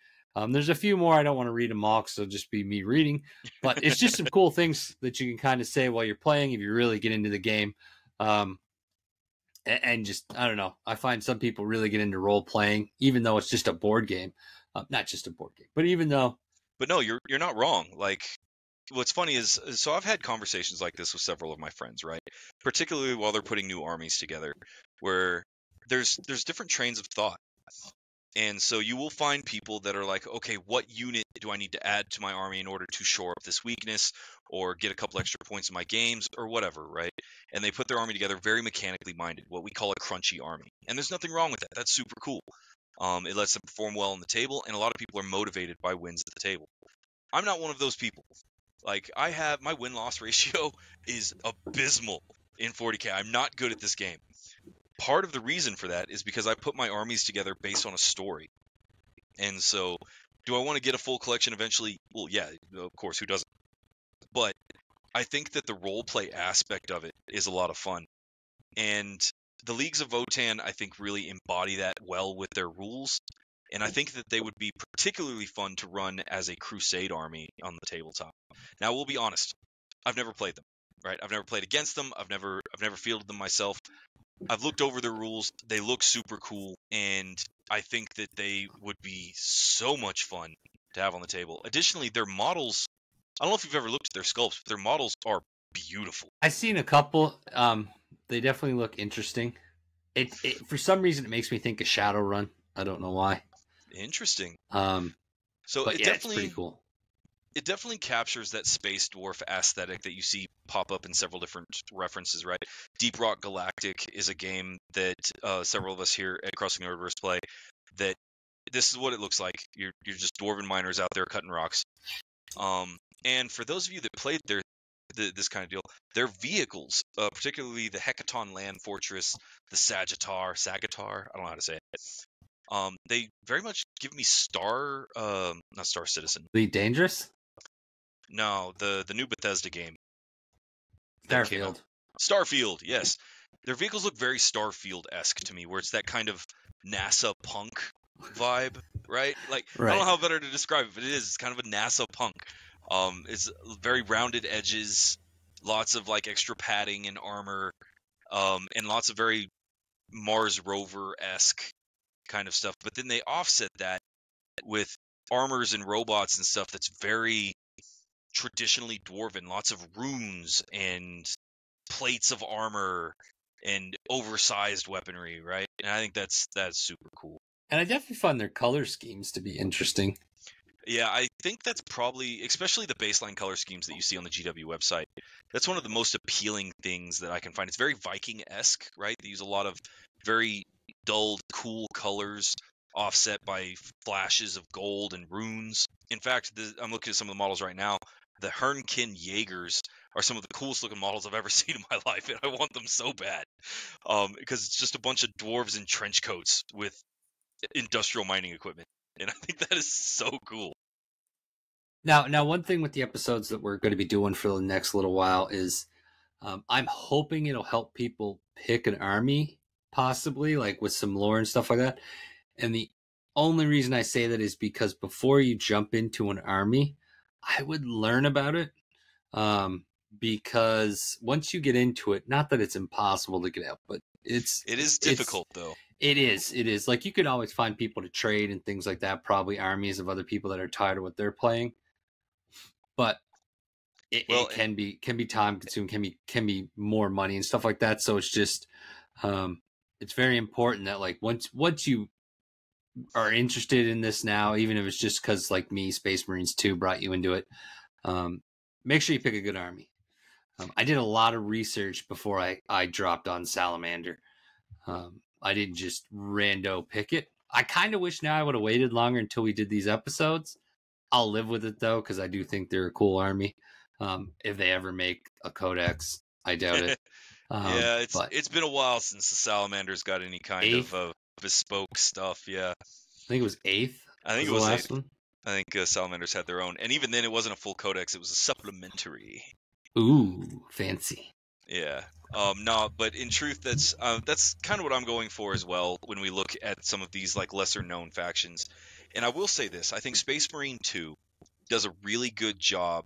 There's a few more. I don't want to read them all because it'll just be me reading, but it's just some cool things that you can kind of say while you're playing if you really get into the game. And just, I don't know, I find some people really get into role playing, even though it's just a board game. Not just a board game, but even though. But no, you're not wrong. Like, what's funny is, so I've had conversations like this with several of my friends, right? Particularly while they're putting new armies together, where there's different trains of thought. And so you will find people that are like, okay, what unit do I need to add to my army in order to shore up this weakness or get a couple extra points in my games or whatever, right? And they put their army together very mechanically minded, what we call a crunchy army. And there's nothing wrong with that. That's super cool. It lets them perform well on the table, and a lot of people are motivated by wins at the table. I'm not one of those people. Like, my win-loss ratio is abysmal in 40k. I'm not good at this game. Part of the reason for that is because I put my armies together based on a story. And so, do I want to get a full collection eventually? Well, yeah, of course, who doesn't? But I think that the role play aspect of it is a lot of fun. And the Leagues of Votann, I think, really embody that well with their rules. And I think that they would be particularly fun to run as a Crusade army on the tabletop. Now, we'll be honest. I've never played them, right? I've never played against them. I've never fielded them myself. I've looked over their rules. They look super cool, and I think that they would be so much fun to have on the table. Additionally, their models, I don't know if you've ever looked at their sculpts, but their models are beautiful. I've seen a couple. They definitely look interesting. It for some reason it makes me think of Shadowrun. I don't know why. Interesting. So but yeah, it's pretty cool. It definitely captures that space dwarf aesthetic that you see pop up in several different references, right? Deep Rock Galactic is a game that several of us here at Crossing the Universe play. That this is what it looks like. You're just dwarven miners out there cutting rocks. And for those of you that played this kind of deal, their vehicles, particularly the Hecaton Land Fortress, the Sagittar, I don't know how to say it. They very much give me not Star Citizen. Elite Dangerous? No, the new Bethesda game. Starfield, yes. Their vehicles look very Starfield-esque to me, where it's that kind of NASA punk vibe, right? Like, right. I don't know how better to describe it, but it is. It's kind of a NASA punk. It's very rounded edges, lots of like extra padding and armor, and lots of very Mars rover-esque kind of stuff. But then they offset that with armors and robots and stuff that's very traditionally dwarven, lots of runes and plates of armor and oversized weaponry, right? And I think that's super cool. And I definitely find their color schemes to be interesting. Yeah, I think that's probably, especially the baseline color schemes that you see on the GW website, that's one of the most appealing things that I can find. It's very Viking-esque, right? They use a lot of very dulled, cool colors offset by flashes of gold and runes. In fact, I'm looking at some of the models right now. The Hernkin Jaegers are some of the coolest looking models I've ever seen in my life, and I want them so bad. Because it's just a bunch of dwarves in trench coats with industrial mining equipment. And I think that is so cool. Now, one thing with the episodes that we're going to be doing for the next little while is I'm hoping it'll help people pick an army, possibly, like with some lore and stuff like that. And the only reason I say that is because before you jump into an army, I would learn about it. Because once you get into it, not that it's impossible to get out, but it is difficult though. It is. Like, you can always find people to trade and things like that, probably armies of other people that are tired of what they're playing. But it can be time consuming, can be more money and stuff like that. So it's just it's very important that, like, once you are interested in this now, even if it's just because, like me, Space Marines 2 brought you into it, make sure you pick a good army. I did a lot of research before I dropped on Salamander. I didn't just rando pick it. I kind of wish now I would have waited longer until we did these episodes. I'll live with it though, because I do think they're a cool army. If they ever make a codex, I doubt it. Yeah, it's been a while since the Salamander's got any kind of bespoke stuff. Yeah, I think it was 8th. I think it was the last one. I think Salamanders had their own, and even then, it wasn't a full codex; it was a supplementary. Ooh, fancy. Yeah. No, but in truth, that's kind of what I'm going for as well when we look at some of these like lesser known factions. And I will say this: I think Space Marine 2 does a really good job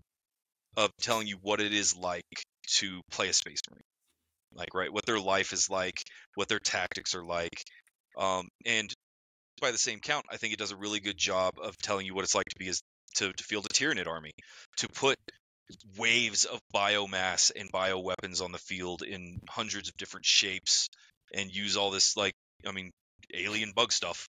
of telling you what it is like to play a Space Marine, like, right, what their life is like, what their tactics are like, and by the same count, I think it does a really good job of telling you what it's like to be to field a Tyranid army, to put waves of biomass and bioweapons on the field in hundreds of different shapes and use all this, like, I mean, alien bug stuff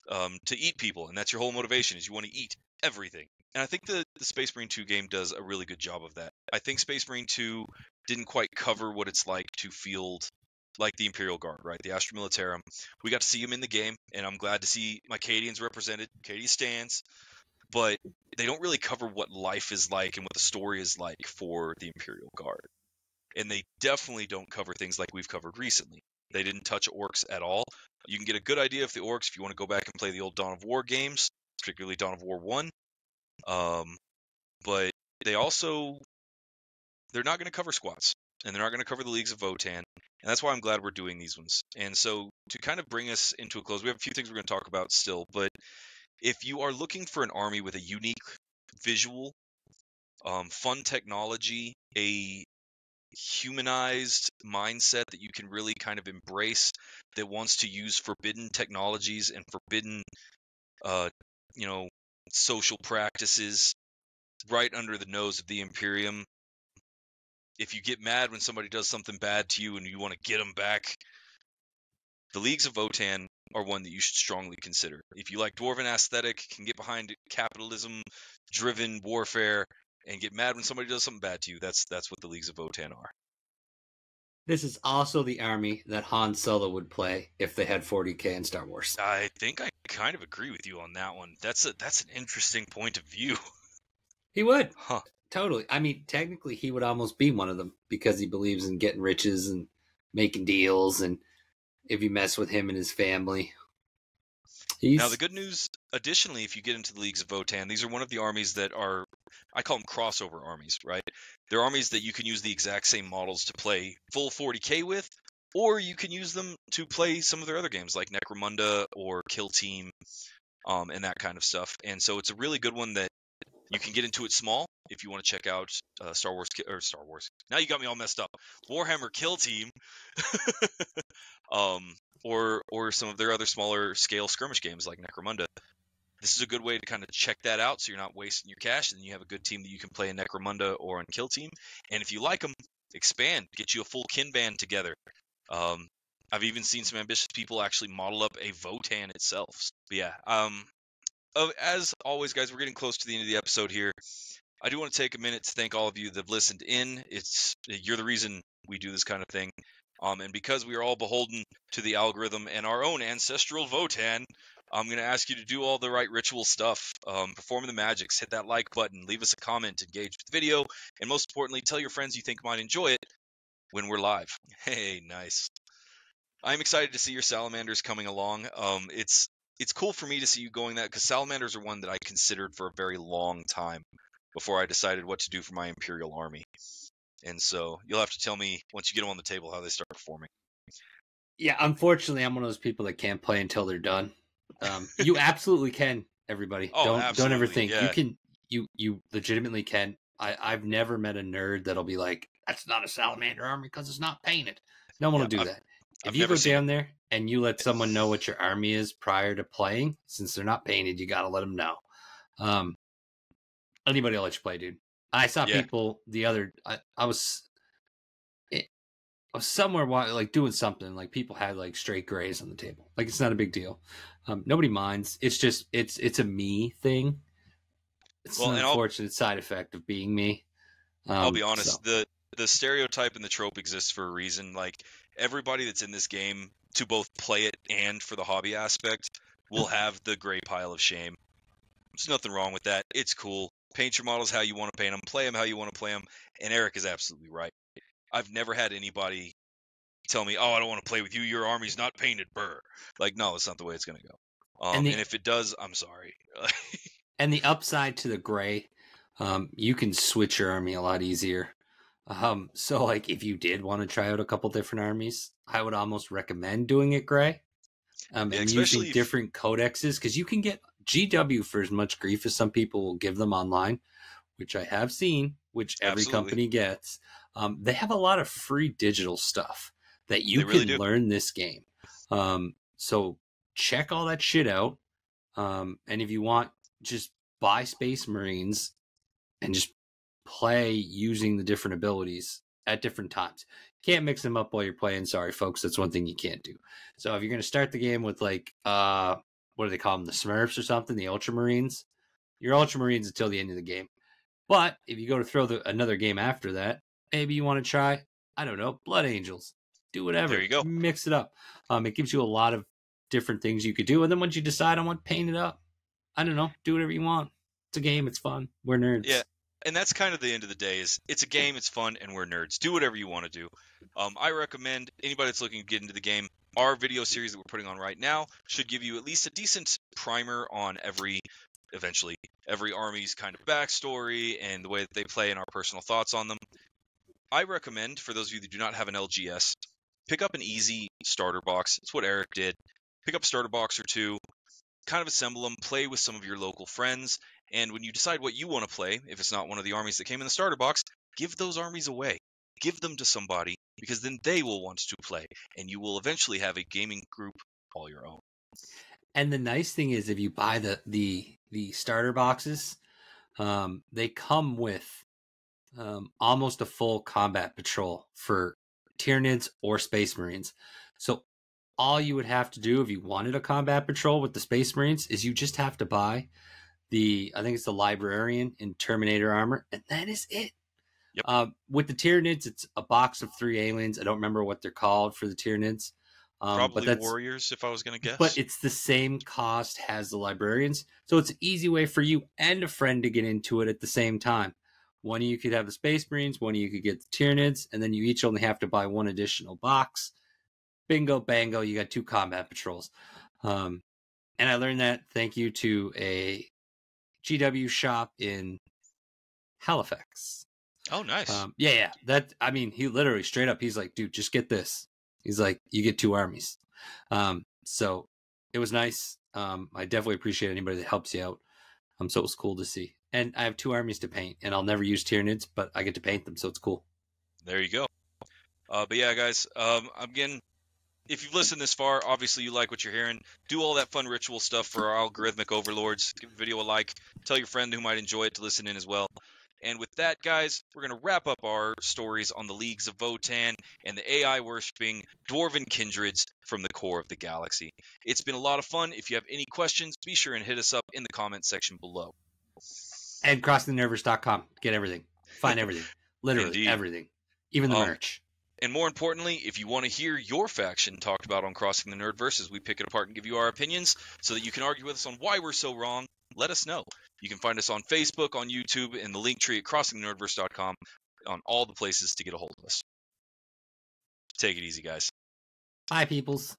to eat people. And that's your whole motivation, is you want to eat everything. And I think the Space Marine 2 game does a really good job of that. I think Space Marine 2 didn't quite cover what it's like to field like the Imperial Guard, right? The Astra Militarum. We got to see them in the game, and I'm glad to see my Cadians represented. Cadia stands. But they don't really cover what life is like and what the story is like for the Imperial Guard. And they definitely don't cover things like we've covered recently. They didn't touch orcs at all. You can get a good idea of the orcs if you want to go back and play the old Dawn of War games, particularly Dawn of War 1. But they also they're not going to cover squats, and they're not going to cover the Leagues of Votann, and that's why I'm glad we're doing these ones. And so to kind of bring us into a close, we have a few things we're going to talk about still, but if you are looking for an army with a unique visual, fun technology, a humanized mindset that you can really kind of embrace, that wants to use forbidden technologies and forbidden, you know, social practices right under the nose of the Imperium. If you get mad when somebody does something bad to you and you want to get them back, the Leagues of Votann are one that you should strongly consider. If you like Dwarven aesthetic, can get behind capitalism-driven warfare, and get mad when somebody does something bad to you, that's what the Leagues of Votann are. This is also the army that Han Solo would play if they had 40k in Star Wars. I think I kind of agree with you on that one. That's an interesting point of view. He would. Huh. Totally. I mean, technically, he would almost be one of them because he believes in getting riches and making deals, and if you mess with him and his family. Now, the good news, additionally, if you get into the Leagues of Votann, these are one of the armies that are, I call them crossover armies, right? They're armies that you can use the exact same models to play full 40k with, or you can use them to play some of their other games like Necromunda or Kill Team, and that kind of stuff. And so it's a really good one that you can get into it small if you want to check out Star Wars. Now you got me all messed up. Warhammer Kill Team, or some of their other smaller scale skirmish games like Necromunda. This is a good way to kind of check that out, so you're not wasting your cash, and you have a good team that you can play in Necromunda or in Kill Team. And if you like them, expand, get you a full kin band together. I've even seen some ambitious people actually model up a Votann itself. But yeah, as always, guys, we're getting close to the end of the episode here. I do want to take a minute to thank all of you that have listened in. You're the reason we do this kind of thing. And because we are all beholden to the algorithm and our own ancestral Votann, I'm going to ask you to do all the right ritual stuff, perform the magics, hit that like button, leave us a comment, engage with the video, and most importantly, tell your friends you think might enjoy it when we're live. Hey, nice. I'm excited to see your salamanders coming along. It's cool for me to see you going that, because salamanders are one that I considered for a very long time before I decided what to do for my Imperial army. And so you'll have to tell me once you get them on the table how they start performing. Yeah, unfortunately, I'm one of those people that can't play until they're done. You absolutely can, everybody. Oh, don't ever think yeah. you can. You legitimately can. I've never met a nerd that'll be like, "That's not a salamander army because it's not painted." No one will do that. If you go down there and you let someone know what your army is prior to playing, since they're not painted, you got to let them know. Anybody will let you play, dude. I saw people the other. I was somewhere like doing something, like people had like straight grays on the table. Like, it's not a big deal. Nobody minds. It's just it's a me thing. It's an unfortunate side effect of being me. I'll be honest. So. The stereotype and the trope exists for a reason. Like, everybody that's in this game, to both play it and for the hobby aspect, will have the gray pile of shame. There's nothing wrong with that. It's cool. Paint your models how you want to paint them. Play them how you want to play them. And Eric is absolutely right. I've never had anybody tell me, "Oh, I don't want to play with you. Your army's not painted, burr." Like, no, that's not the way it's going to go. And if it does, I'm sorry. And the upside to the gray, you can switch your army a lot easier. So, like, if you did want to try out a couple different armies, I would almost recommend doing it gray. And using different codexes, because you can get GW for as much grief as some people will give them online, which I have seen, which every company gets. They have a lot of free digital stuff that you can learn this game. So check all that shit out. And if you want, just buy Space Marines and just play using the different abilities at different times. Can't mix them up while you're playing. Sorry, folks. That's one thing you can't do. So if you're going to start the game with, like, what do they call them? The Smurfs or something? The Ultramarines? You're Ultramarines until the end of the game. But if you go to throw another game after that, maybe you want to try, I don't know, Blood Angels. Do whatever. There you go. Mix it up. It gives you a lot of different things you could do. And then once you decide on what, paint it up. I don't know. Do whatever you want. It's a game. It's fun. We're nerds. Yeah. And that's kind of the end of the day, is it's a game, it's fun, and we're nerds. Do whatever you want to do. I recommend anybody that's looking to get into the game, our video series that we're putting on right now should give you at least a decent primer on every army's kind of backstory and the way that they play and our personal thoughts on them. I recommend, for those of you that do not have an LGS, pick up an easy starter box. It's what Eric did. Pick up a starter box or two, kind of assemble them, play with some of your local friends, and when you decide what you want to play, if it's not one of the armies that came in the starter box, give those armies away. Give them to somebody, because then they will want to play, and you will eventually have a gaming group all your own. And the nice thing is, if you buy the starter boxes, they come with almost a full combat patrol for Tyranids or Space Marines. So all you would have to do if you wanted a combat patrol with the Space Marines is you just have to buy I think it's the Librarian in Terminator armor, and that is it. Yep. With the Tyranids, it's a box of 3 aliens. I don't remember what they're called for the Tyranids. Probably but warriors, if I was going to guess. But it's the same cost as the Librarians. So it's an easy way for you and a friend to get into it at the same time. One of you could have the Space Marines, one of you could get the Tyranids, and then you each only have to buy one additional box. Bingo, bango, you got 2 combat patrols. And I learned that thank you to a GW shop in Halifax. Oh, nice. Yeah. He literally straight up, he's like, dude, just get this. He's like, you get 2 armies. So it was nice. I definitely appreciate anybody that helps you out. So it was cool to see. And I have 2 armies to paint, and I'll never use Tyranids, but I get to paint them, so it's cool. There you go. But yeah, guys, again, if you've listened this far, obviously you like what you're hearing. Do all that fun ritual stuff for our algorithmic overlords. Give the video a like. Tell your friend who might enjoy it to listen in as well. And with that, guys, we're going to wrap up our stories on the Leagues of Votann and the AI-worshipping Dwarven kindreds from the core of the galaxy. It's been a lot of fun. If you have any questions, be sure and hit us up in the comments section below. And crossingthenervers.com. Get everything. Find everything. Literally Indeed. Everything. Even the merch. And more importantly, if you want to hear your faction talked about on Crossing the Nerdverse as we pick it apart and give you our opinions so that you can argue with us on why we're so wrong, let us know. You can find us on Facebook, on YouTube, in the link tree at crossingthenerdverse.com, on all the places to get a hold of us. Take it easy, guys. Bye, peoples.